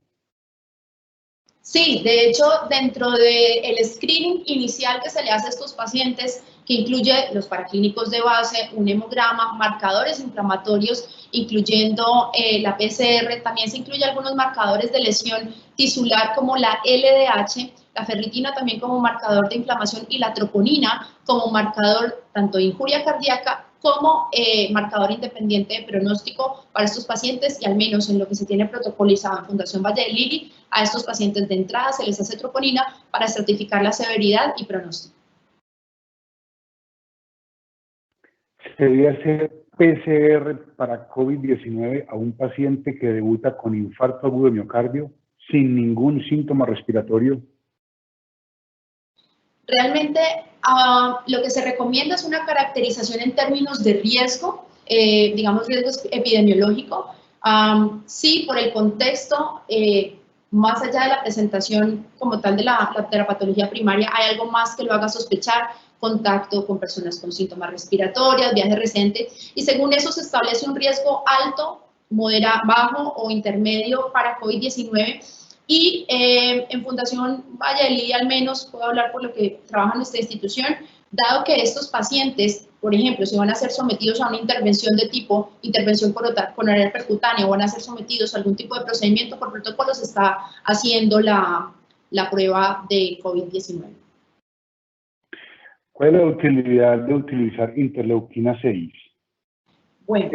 Sí, de hecho, dentro del screening inicial que se le hace a estos pacientes, que incluye los paraclínicos de base, un hemograma, marcadores inflamatorios, incluyendo la PCR, también se incluye algunos marcadores de lesión tisular como la LDH, la ferritina también como marcador de inflamación y la troponina como marcador tanto de injuria cardíaca como marcador independiente de pronóstico para estos pacientes, y al menos en lo que se tiene protocolizado en Fundación Valle del Lili, a estos pacientes de entrada se les hace troponina para estratificar la severidad y pronóstico. ¿Se debe hacer PCR para COVID-19 a un paciente que debuta con infarto agudo de miocardio sin ningún síntoma respiratorio? Realmente lo que se recomienda es una caracterización en términos de riesgo, digamos riesgo epidemiológico. Sí, por el contexto, más allá de la presentación como tal de la patología primaria, hay algo más que lo haga sospechar: contacto con personas con síntomas respiratorios, viaje reciente, y según eso se establece un riesgo alto, moderado, bajo o intermedio para COVID-19. Y en Fundación Valle del Lili, al menos, puedo hablar por lo que trabaja nuestra institución, dado que estos pacientes, por ejemplo, si van a ser sometidos a una intervención de tipo intervención coronaria percutánea o van a ser sometidos a algún tipo de procedimiento, por protocolo se está haciendo la prueba de COVID-19. ¿Cuál es la utilidad de utilizar interleuquina 6? Bueno.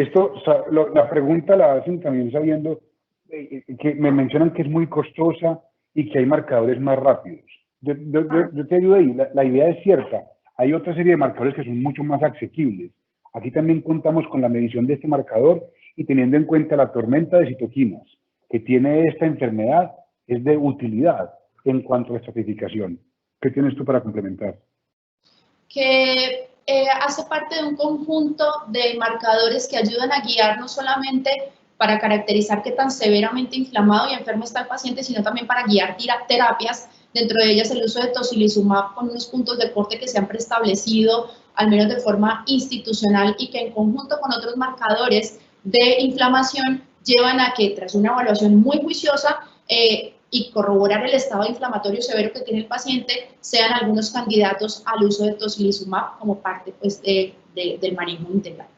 La pregunta la hacen también sabiendo que me mencionan que es muy costosa y que hay marcadores más rápidos. Yo te ayudo ahí, la idea es cierta. Hay otra serie de marcadores que son mucho más asequibles. Aquí también contamos con la medición de este marcador y teniendo en cuenta la tormenta de citoquinas que tiene esta enfermedad, es de utilidad en cuanto a la estratificación. ¿Qué tienes tú para complementar? Que hace parte de un conjunto de marcadores que ayudan a guiar no solamente para caracterizar qué tan severamente inflamado y enfermo está el paciente, sino también para guiar terapias, dentro de ellas el uso de tocilizumab con unos puntos de corte que se han preestablecido, al menos de forma institucional, y que en conjunto con otros marcadores de inflamación llevan a que, tras una evaluación muy juiciosa y corroborar el estado inflamatorio severo que tiene el paciente, sean algunos candidatos al uso de tocilizumab como parte pues, del manejo integral.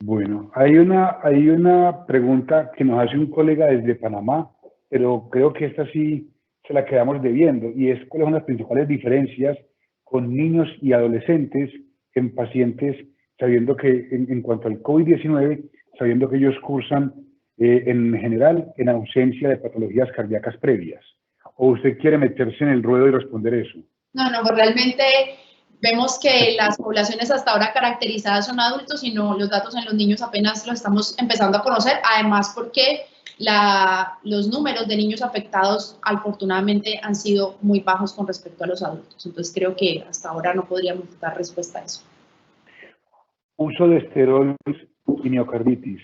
Bueno, hay una pregunta que nos hace un colega desde Panamá, pero creo que esta sí se la quedamos debiendo, y es cuáles son las principales diferencias con niños y adolescentes en pacientes, sabiendo que en cuanto al COVID-19, sabiendo que ellos cursan en general en ausencia de patologías cardíacas previas. ¿O usted quiere meterse en el ruedo y responder eso? No, pues realmente vemos que las poblaciones hasta ahora caracterizadas son adultos y no, los datos en los niños apenas los estamos empezando a conocer, además porque los números de niños afectados afortunadamente han sido muy bajos con respecto a los adultos. Entonces creo que hasta ahora no podríamos dar respuesta a eso. Uso de esteroides y miocarditis.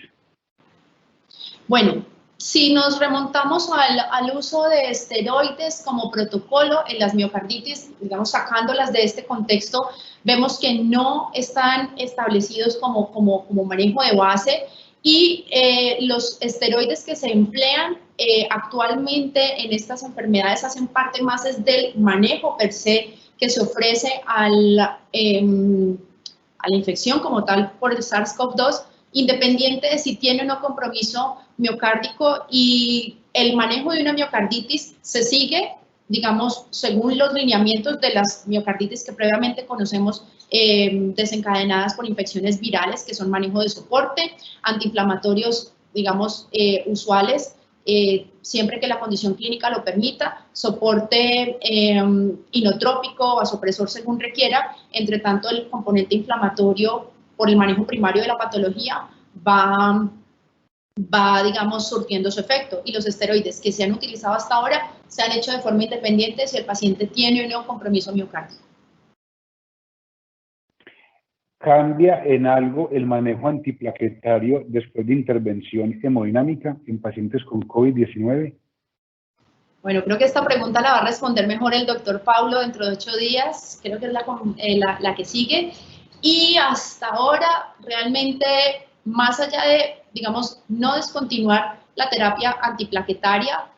Bueno, si nos remontamos al uso de esteroides como protocolo en las miocarditis, digamos sacándolas de este contexto, vemos que no están establecidos como manejo de base, y los esteroides que se emplean actualmente en estas enfermedades hacen parte más del manejo per se que se ofrece a la infección como tal por el SARS-CoV-2, independiente de si tiene o no compromiso miocárdico, y el manejo de una miocarditis se sigue digamos, según los lineamientos de las miocarditis que previamente conocemos, desencadenadas por infecciones virales, que son manejo de soporte, antiinflamatorios, digamos, usuales, siempre que la condición clínica lo permita, soporte inotrópico, vasopresor según requiera. Entre tanto, el componente inflamatorio por el manejo primario de la patología va, digamos, surtiendo su efecto. Y los esteroides que se han utilizado hasta ahora se han hecho de forma independiente si el paciente tiene o no compromiso miocárdico. ¿Cambia en algo el manejo antiplaquetario después de intervención hemodinámica en pacientes con COVID-19? Bueno, creo que esta pregunta la va a responder mejor el doctor Paulo dentro de 8 días, creo que es la que sigue. Y hasta ahora, realmente, más allá de, digamos, no descontinuar la terapia antiplaquetaria,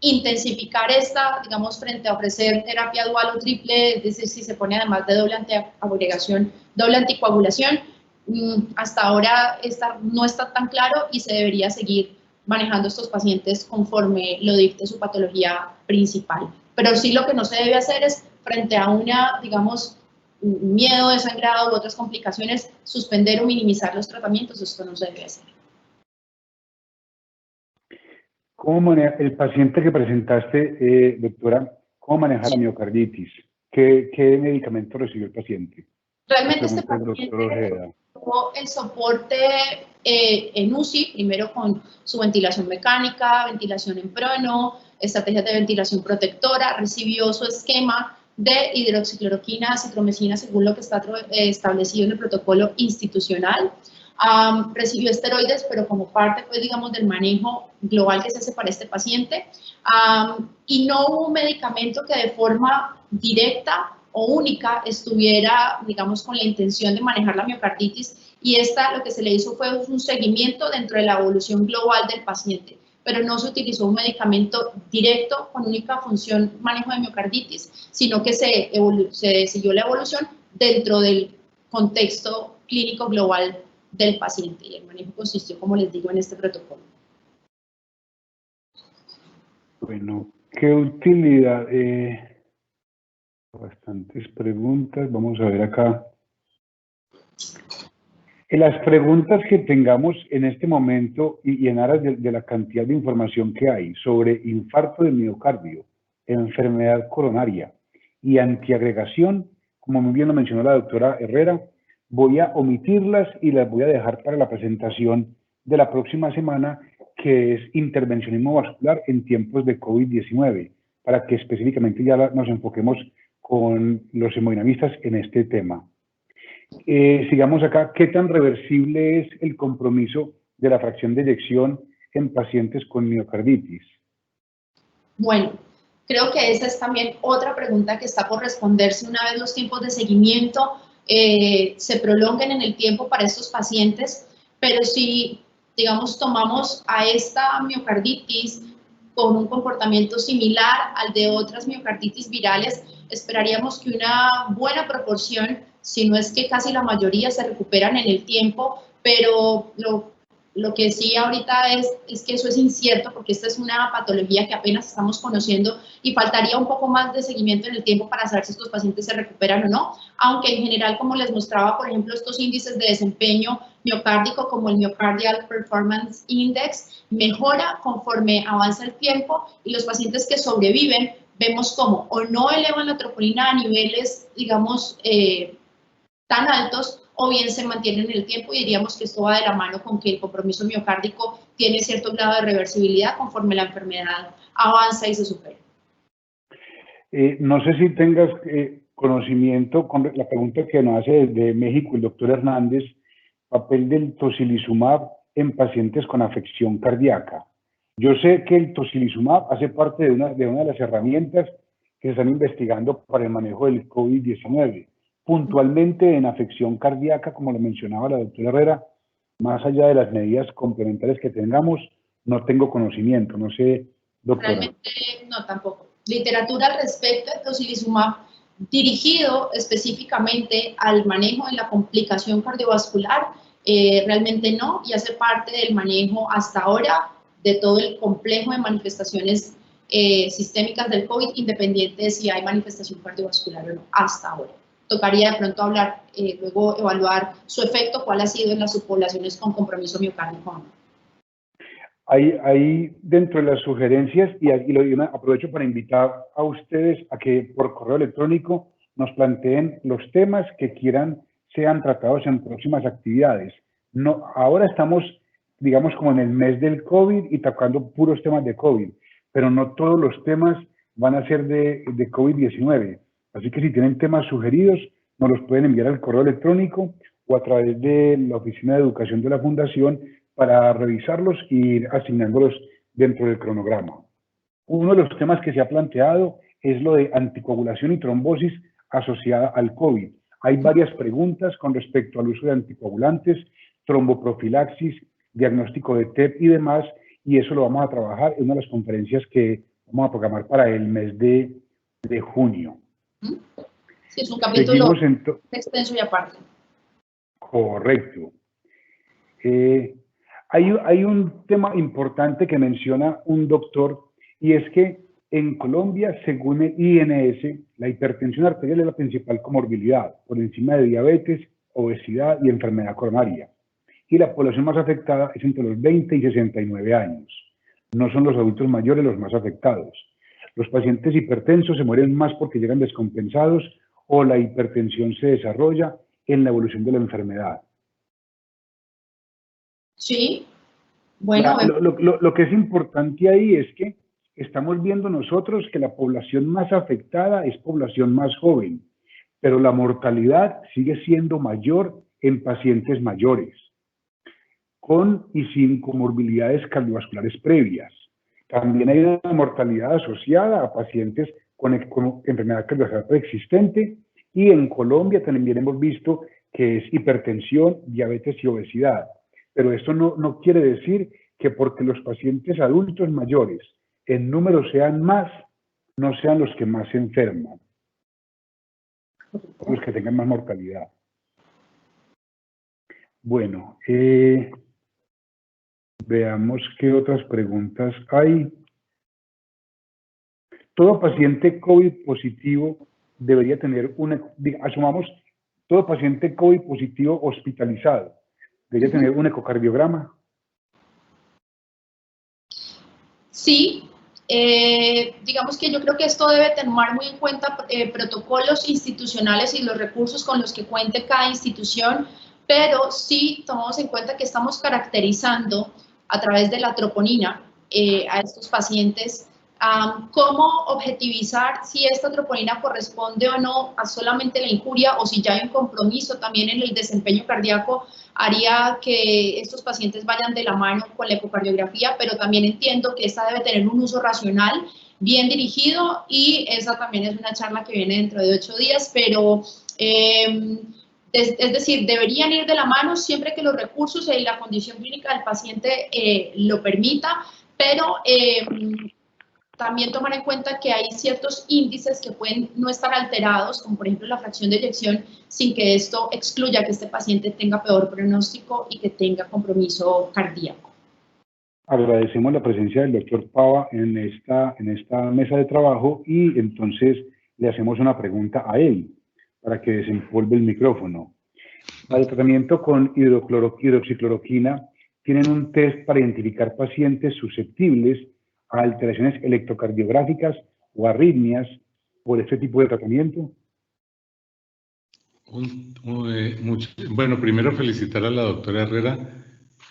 intensificar esta, digamos, frente a ofrecer terapia dual o triple, es decir, si se pone además de doble antiagregación, doble anticoagulación, hasta ahora no está tan claro y se debería seguir manejando estos pacientes conforme lo dicte su patología principal. Pero sí, lo que no se debe hacer es, frente a una, digamos, miedo de sangrado u otras complicaciones, suspender o minimizar los tratamientos. Esto no se debe hacer. ¿Cómo maneja el paciente que presentaste, doctora? ¿Cómo maneja la miocarditis? ¿Qué medicamento recibió el paciente? Realmente este paciente tuvo el soporte en UCI, primero con su ventilación mecánica, ventilación en prono, estrategias de ventilación protectora, recibió su esquema de hidroxicloroquina, acitromicina, según lo que está establecido en el protocolo institucional. Recibió esteroides, pero como parte, pues, digamos, del manejo global que se hace para este paciente. Y no hubo un medicamento que de forma directa o única estuviera, digamos, con la intención de manejar la miocarditis, y lo que se le hizo fue un seguimiento dentro de la evolución global del paciente, pero no se utilizó un medicamento directo con única función manejo de miocarditis, sino que se siguió la evolución dentro del contexto clínico global del paciente, y el manejo consistió, como les digo, en este protocolo. Bueno, ¿qué utilidad? Bastantes preguntas, vamos a ver acá. En las preguntas que tengamos en este momento y en aras de la cantidad de información que hay sobre infarto de miocardio, enfermedad coronaria y antiagregación, como muy bien lo mencionó la doctora Herrera, voy a omitirlas y las voy a dejar para la presentación de la próxima semana, que es intervencionismo vascular en tiempos de COVID-19, para que específicamente ya nos enfoquemos con los hemodinamistas en este tema. Sigamos acá. ¿Qué tan reversible es el compromiso de la fracción de eyección en pacientes con miocarditis? Bueno, creo que esa es también otra pregunta que está por responderse una vez los tiempos de seguimiento se prolonguen en el tiempo para estos pacientes, pero si, digamos, tomamos a esta miocarditis con un comportamiento similar al de otras miocarditis virales, esperaríamos que una buena proporción, si no es que casi la mayoría, se recuperan en el tiempo, pero lo que sí ahorita es que eso es incierto, porque esta es una patología que apenas estamos conociendo y faltaría un poco más de seguimiento en el tiempo para saber si estos pacientes se recuperan o no, aunque en general, como les mostraba, por ejemplo, estos índices de desempeño miocárdico, como el Myocardial Performance Index, mejora conforme avanza el tiempo, y los pacientes que sobreviven, vemos como o no elevan la troponina a niveles, digamos, tan altos, o bien se mantienen en el tiempo, y diríamos que esto va de la mano con que el compromiso miocárdico tiene cierto grado de reversibilidad conforme la enfermedad avanza y se supera. No sé si tengas conocimiento con la pregunta que nos hace desde México el doctor Hernández, papel del tocilizumab en pacientes con afección cardíaca. Yo sé que el tocilizumab hace parte de una de las herramientas que se están investigando para el manejo del COVID-19. Puntualmente en afección cardíaca, como lo mencionaba la doctora Herrera, más allá de las medidas complementarias que tengamos, no tengo conocimiento, no sé, doctora. Realmente no, tampoco. Literatura al respecto de tocilizumab dirigido específicamente al manejo de la complicación cardiovascular, realmente no, y hace parte del manejo hasta ahora de todo el complejo de manifestaciones sistémicas del COVID, independiente de si hay manifestación cardiovascular o no, hasta ahora. Tocaría de pronto hablar, luego evaluar su efecto, cuál ha sido en las subpoblaciones con compromiso miocárdico o no. Hay dentro de las sugerencias, y aprovecho para invitar a ustedes a que por correo electrónico nos planteen los temas que quieran sean tratados en próximas actividades. No, ahora estamos, digamos, como en el mes del COVID y tocando puros temas de COVID, pero no todos los temas van a ser de COVID-19. Así que si tienen temas sugeridos, nos los pueden enviar al correo electrónico o a través de la Oficina de Educación de la Fundación para revisarlos e ir asignándolos dentro del cronograma. Uno de los temas que se ha planteado es lo de anticoagulación y trombosis asociada al COVID. Hay varias preguntas con respecto al uso de anticoagulantes, tromboprofilaxis, diagnóstico de TEP y demás, y eso lo vamos a trabajar en una de las conferencias que vamos a programar para el mes de junio. Sí, es un capítulo extenso y aparte. Correcto. Hay un tema importante que menciona un doctor, y es que en Colombia, según el INS, la hipertensión arterial es la principal comorbilidad, por encima de diabetes, obesidad y enfermedad coronaria. Y la población más afectada es entre los 20 y 69 años. No son los adultos mayores los más afectados. Los pacientes hipertensos se mueren más porque llegan descompensados o la hipertensión se desarrolla en la evolución de la enfermedad. Sí, bueno. Lo que es importante ahí es que estamos viendo nosotros que la población más afectada es población más joven, pero la mortalidad sigue siendo mayor en pacientes mayores, con y sin comorbilidades cardiovasculares previas. También hay una mortalidad asociada a pacientes con enfermedad cardiovascular preexistente, y en Colombia también hemos visto que es hipertensión, diabetes y obesidad. Pero esto no quiere decir que porque los pacientes adultos mayores en número sean más, no sean los que más se enferman, los que tengan más mortalidad. Bueno, veamos qué otras preguntas hay. Todo paciente COVID positivo debería tener asumamos, todo paciente COVID positivo hospitalizado debería tener un ecocardiograma. Sí, digamos que yo creo que esto debe tomar muy en cuenta protocolos institucionales y los recursos con los que cuente cada institución, pero sí tomamos en cuenta que estamos caracterizando a través de la troponina a estos pacientes, cómo objetivizar si esta troponina corresponde o no a solamente la injuria o si ya hay un compromiso también en el desempeño cardíaco, haría que estos pacientes vayan de la mano con la ecocardiografía, pero también entiendo que esta debe tener un uso racional, bien dirigido, y esa también es una charla que viene dentro de 8 días, pero es decir, deberían ir de la mano siempre que los recursos y la condición clínica del paciente lo permita, pero también tomar en cuenta que hay ciertos índices que pueden no estar alterados, como por ejemplo la fracción de eyección, sin que esto excluya que este paciente tenga peor pronóstico y que tenga compromiso cardíaco. Agradecemos la presencia del doctor Pava en esta mesa de trabajo, y entonces le hacemos una pregunta a él para que desenvuelva el micrófono. Para el tratamiento con hidroxicloroquina, ¿tienen un test para identificar pacientes susceptibles a alteraciones electrocardiográficas o arritmias por este tipo de tratamiento? Bueno, primero felicitar a la doctora Herrera,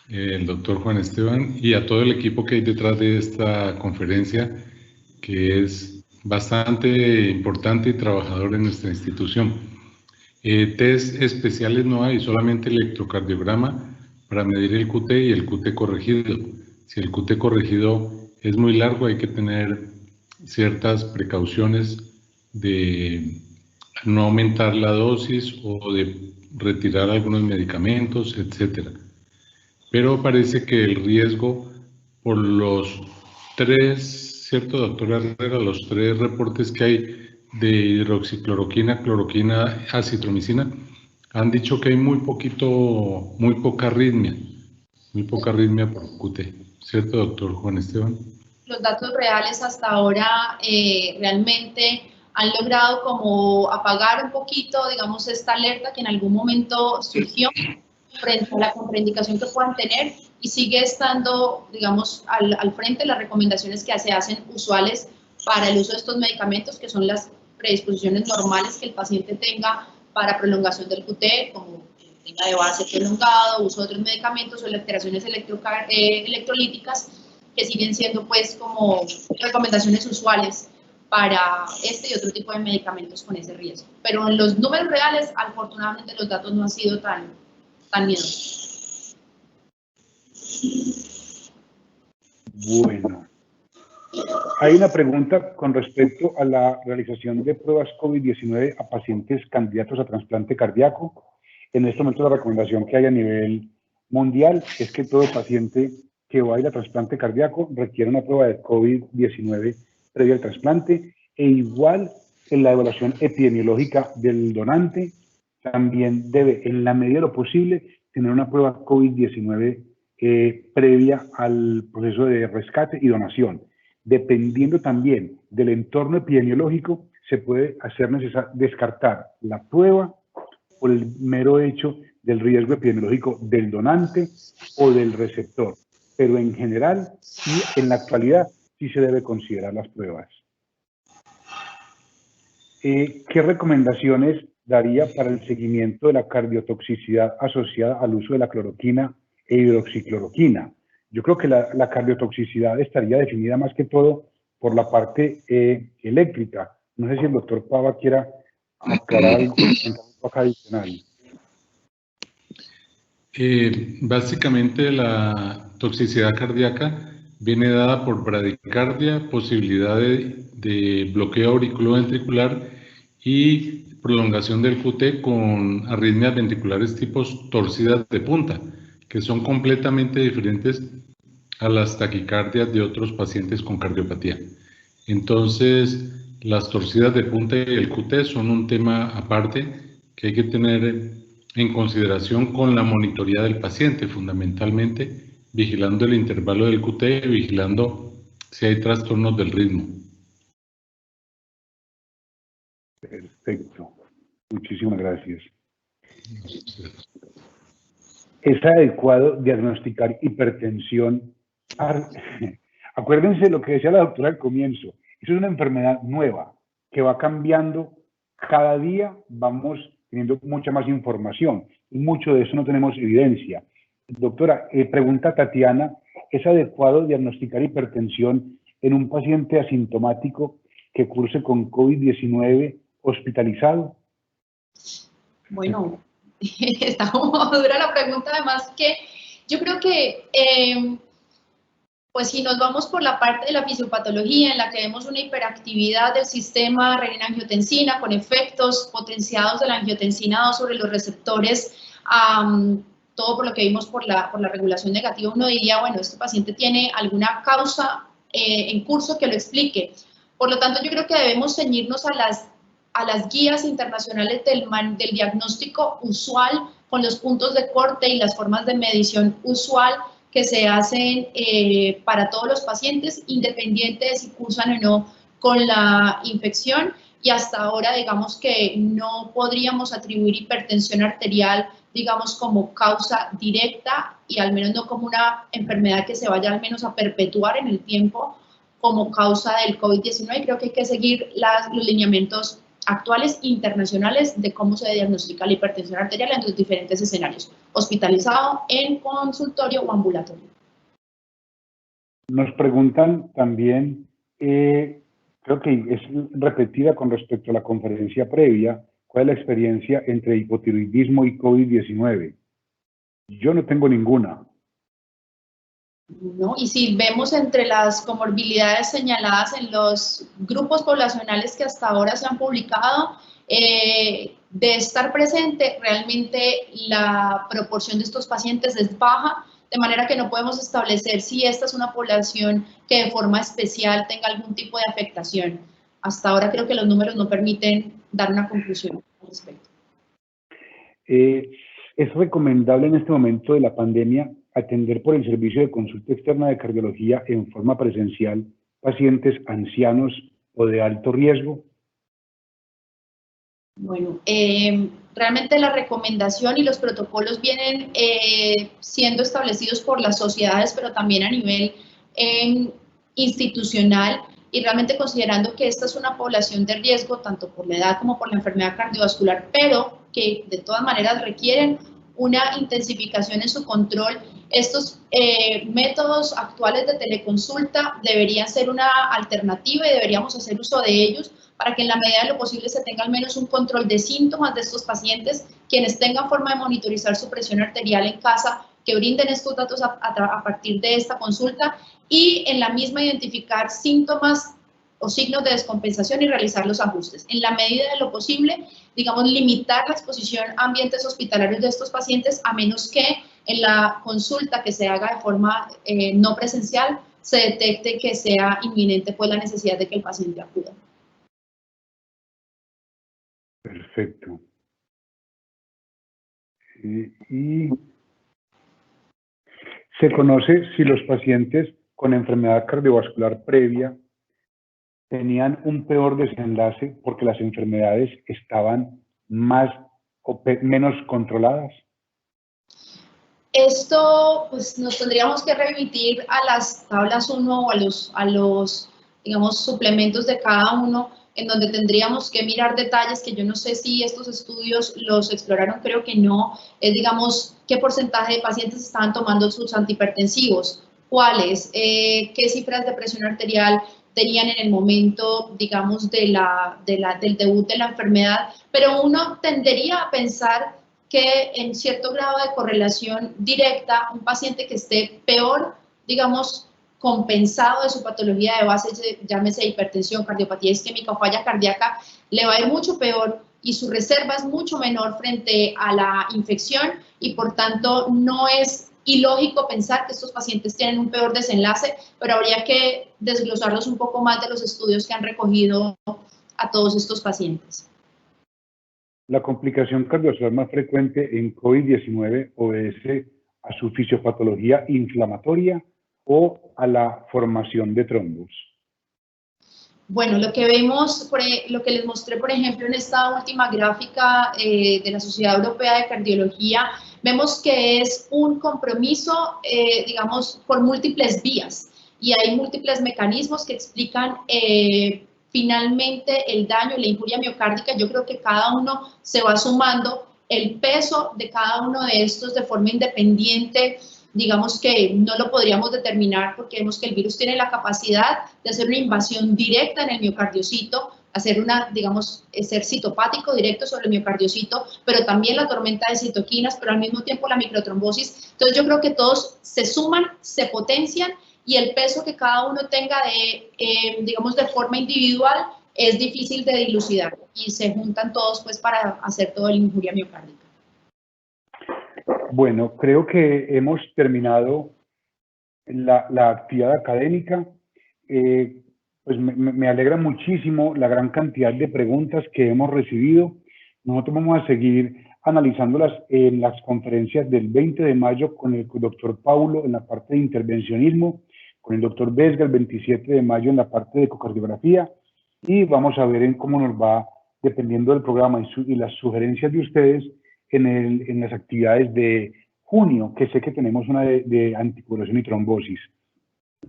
el doctor Juan Esteban y a todo el equipo que hay detrás de esta conferencia, que es bastante importante y trabajador en nuestra institución. Test especiales no hay, solamente electrocardiograma para medir el QT y el QT corregido. Si el QT corregido es muy largo, hay que tener ciertas precauciones de no aumentar la dosis o de retirar algunos medicamentos, etc. Pero parece que el riesgo por los 3, ¿cierto, doctora Herrera? Los 3 reportes que hay de hidroxicloroquina, cloroquina, acitromicina, han dicho que hay muy poca arritmia por QT. ¿Cierto, doctor Juan Esteban? los datos reales hasta ahora realmente han logrado como apagar un poquito, digamos, esta alerta que en algún momento surgió frente a la contraindicación que puedan tener y sigue estando, digamos, al frente de las recomendaciones que se hacen usuales para el uso de estos medicamentos, que son las predisposiciones normales que el paciente tenga para prolongación del QT, como tenga de base prolongado, uso de otros medicamentos o alteraciones electrolíticas, que siguen siendo pues como recomendaciones usuales para este y otro tipo de medicamentos con ese riesgo. Pero en los números reales, afortunadamente, los datos no han sido tan miedosos. Bueno, hay una pregunta con respecto a la realización de pruebas COVID-19 a pacientes candidatos a trasplante cardíaco. En este momento la recomendación que hay a nivel mundial es que todo paciente que va a ir a trasplante cardíaco requiere una prueba de COVID-19 previa al trasplante, e igual en la evaluación epidemiológica del donante también debe, en la medida de lo posible, tener una prueba COVID-19 previa al proceso de rescate y donación. Dependiendo también del entorno epidemiológico, se puede hacer necesario descartar la prueba por el mero hecho del riesgo epidemiológico del donante o del receptor. Pero en general, y en la actualidad, sí se debe considerar las pruebas. ¿Qué recomendaciones daría para el seguimiento de la cardiotoxicidad asociada al uso de la cloroquina e hidroxicloroquina? Yo creo que la cardiotoxicidad estaría definida más que todo por la parte eléctrica. No sé si el doctor Pava quiera aclarar algo adicional. Básicamente la toxicidad cardíaca viene dada por bradicardia, posibilidad de bloqueo auriculoventricular y prolongación del QT con arritmias ventriculares tipos torcidas de punta, que son completamente diferentes a las taquicardias de otros pacientes con cardiopatía. Entonces, las torcidas de punta y el QT son un tema aparte que hay que tener en consideración con la monitoría del paciente, fundamentalmente vigilando el intervalo del QT y vigilando si hay trastornos del ritmo. Perfecto. Muchísimas gracias. ¿Es adecuado diagnosticar hipertensión? Acuérdense lo que decía la doctora al comienzo. Eso es una enfermedad nueva que va cambiando cada día, vamos teniendo mucha más información y mucho de eso no tenemos evidencia. Doctora, pregunta Tatiana, ¿es adecuado diagnosticar hipertensión en un paciente asintomático que curse con COVID-19 hospitalizado? Bueno, está como dura la pregunta, además que yo creo que pues si nos vamos por la parte de la fisiopatología en la que vemos una hiperactividad del sistema renina-angiotensina con efectos potenciados de la angiotensina 2 sobre los receptores, todo por lo que vimos por la regulación negativa, uno diría, bueno, este paciente tiene alguna causa en curso que lo explique. Por lo tanto, yo creo que debemos ceñirnos a las guías internacionales del diagnóstico usual con los puntos de corte y las formas de medición usual que se hacen para todos los pacientes, independiente de si cursan o no con la infección. Y hasta ahora, digamos que no podríamos atribuir hipertensión arterial, digamos, como causa directa y al menos no como una enfermedad que se vaya al menos a perpetuar en el tiempo como causa del COVID-19. Creo que hay que seguir los lineamientos actuales internacionales de cómo se diagnostica la hipertensión arterial en los diferentes escenarios, hospitalizado, en consultorio o ambulatorio. Nos preguntan también, creo que es repetida con respecto a la conferencia previa, ¿cuál es la experiencia entre hipotiroidismo y COVID-19? Yo no tengo ninguna. ¿No? Y si vemos entre las comorbilidades señaladas en los grupos poblacionales que hasta ahora se han publicado, de estar presente, realmente la proporción de estos pacientes es baja, de manera que no podemos establecer si esta es una población que de forma especial tenga algún tipo de afectación. Hasta ahora creo que los números no permiten dar una conclusión al respecto. ¿Es recomendable en este momento de la pandemia atender por el servicio de consulta externa de cardiología en forma presencial pacientes ancianos o de alto riesgo? Bueno, realmente la recomendación y los protocolos vienen siendo establecidos por las sociedades, pero también a nivel institucional, y realmente considerando que esta es una población de riesgo, tanto por la edad como por la enfermedad cardiovascular, pero que de todas maneras requieren una intensificación en su control. Estos métodos actuales de teleconsulta deberían ser una alternativa y deberíamos hacer uso de ellos para que en la medida de lo posible se tenga al menos un control de síntomas de estos pacientes, quienes tengan forma de monitorizar su presión arterial en casa, que brinden estos datos a partir de esta consulta, y en la misma identificar síntomas o signos de descompensación y realizar los ajustes. En la medida de lo posible, digamos, limitar la exposición a ambientes hospitalarios de estos pacientes, a menos que en la consulta que se haga de forma no presencial se detecte que sea inminente pues la necesidad de que el paciente acuda. Perfecto. Y se conoce si los pacientes con enfermedad cardiovascular previa tenían un peor desenlace porque las enfermedades estaban más o menos controladas. Esto, pues, nos tendríamos que remitir a las tablas 1 o a los, digamos, suplementos de cada uno, en donde tendríamos que mirar detalles que yo no sé si estos estudios los exploraron, creo que no, es, digamos, qué porcentaje de pacientes estaban tomando sus antihipertensivos, cuáles, qué cifras de presión arterial tenían en el momento, digamos, del debut de la enfermedad, pero uno tendería a pensar que en cierto grado de correlación directa, un paciente que esté peor, digamos, compensado de su patología de base, llámese hipertensión, cardiopatía isquémica o falla cardíaca, le va a ir mucho peor y su reserva es mucho menor frente a la infección, y por tanto no es ilógico pensar que estos pacientes tienen un peor desenlace, pero habría que desglosarlos un poco más de los estudios que han recogido a todos estos pacientes. La complicación cardiovascular más frecuente en COVID-19 obedece a su fisiopatología inflamatoria o a la formación de trombos. Bueno, lo que vemos, lo que les mostré, por ejemplo, en esta última gráfica de la Sociedad Europea de Cardiología, vemos que es un compromiso, digamos, por múltiples vías, y hay múltiples mecanismos que explican finalmente el daño, la injuria miocárdica. Yo creo que cada uno se va sumando, el peso de cada uno de estos de forma independiente, digamos que no lo podríamos determinar, porque vemos que el virus tiene la capacidad de hacer una invasión directa en el miocardiocito, hacer una, digamos, ser citopático directo sobre el miocardiocito, pero también la tormenta de citoquinas, pero al mismo tiempo la microtrombosis. Entonces yo creo que todos se suman, se potencian, y el peso que cada uno tenga digamos, de forma individual es difícil de dilucidar, y se juntan todos pues para hacer todo la injuria miocárdica. Bueno, creo que hemos terminado la actividad académica. Pues me alegra muchísimo la gran cantidad de preguntas que hemos recibido. Nosotros vamos a seguir analizándolas en las conferencias del 20 de mayo con el doctor Paulo en la parte de intervencionismo, con el doctor Vesga el 27 de mayo en la parte de ecocardiografía, y vamos a ver en cómo nos va, dependiendo del programa y las sugerencias de ustedes, en las actividades de junio, que sé que tenemos una de anticoagulación y trombosis.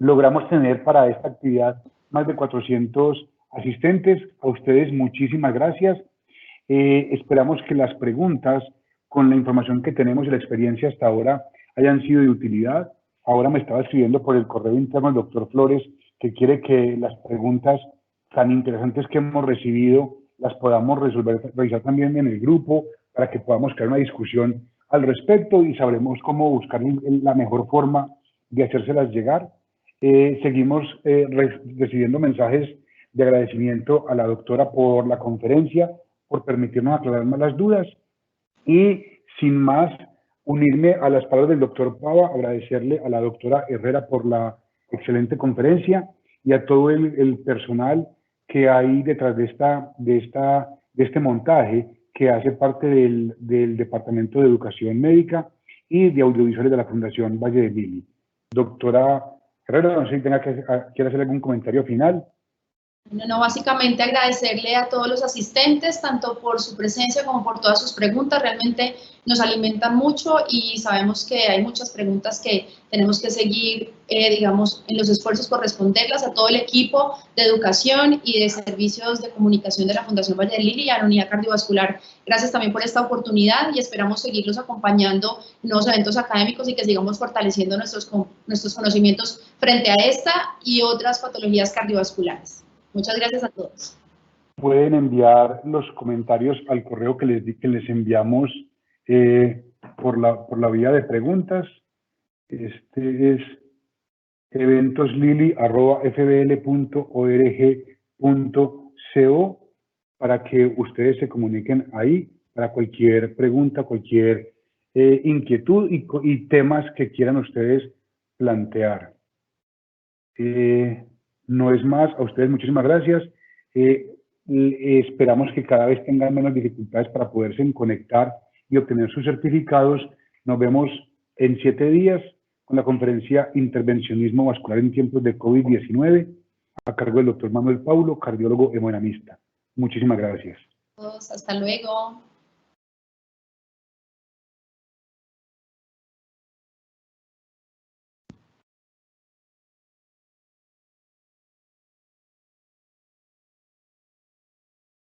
Logramos tener para esta actividad más de 400 asistentes. A ustedes muchísimas gracias. Esperamos que las preguntas, con la información que tenemos y la experiencia hasta ahora, hayan sido de utilidad. Ahora me estaba escribiendo por el correo interno el doctor Flores, que quiere que las preguntas tan interesantes que hemos recibido las podamos revisar también en el grupo, para que podamos crear una discusión al respecto y sabremos cómo buscar la mejor forma de hacérselas llegar. Seguimos recibiendo mensajes de agradecimiento a la doctora por la conferencia, por permitirnos aclarar más las dudas, y sin más, unirme a las palabras del doctor Pava, agradecerle a la doctora Herrera por la excelente conferencia y a todo el personal que hay detrás de este montaje, que hace parte del Departamento de Educación Médica, y de audiovisuales de la Fundación Valle de Lili. Doctora Herrera, no sé si quiere hacer algún comentario final. No, básicamente agradecerle a todos los asistentes, tanto por su presencia como por todas sus preguntas. Realmente nos alimentan mucho y sabemos que hay muchas preguntas que tenemos que seguir, digamos, en los esfuerzos por responderlas. A todo el equipo de educación y de servicios de comunicación de la Fundación Valle de Lili y a la Unidad Cardiovascular, gracias también por esta oportunidad y esperamos seguirlos acompañando en nuevos eventos académicos y que sigamos fortaleciendo nuestros conocimientos frente a esta y otras patologías cardiovasculares. Muchas gracias a todos. Pueden enviar los comentarios al correo que les enviamos por la vía de preguntas. Este es eventoslili@fbl.org.co para que ustedes se comuniquen ahí para cualquier pregunta, cualquier inquietud y temas que quieran ustedes plantear. No es más, a ustedes muchísimas gracias. Esperamos que cada vez tengan menos dificultades para poderse conectar y obtener sus certificados. Nos vemos en 7 días con la conferencia Intervencionismo Vascular en tiempos de COVID-19 a cargo del doctor Manuel Paulo, cardiólogo hemodinamista. Muchísimas gracias. Hasta luego.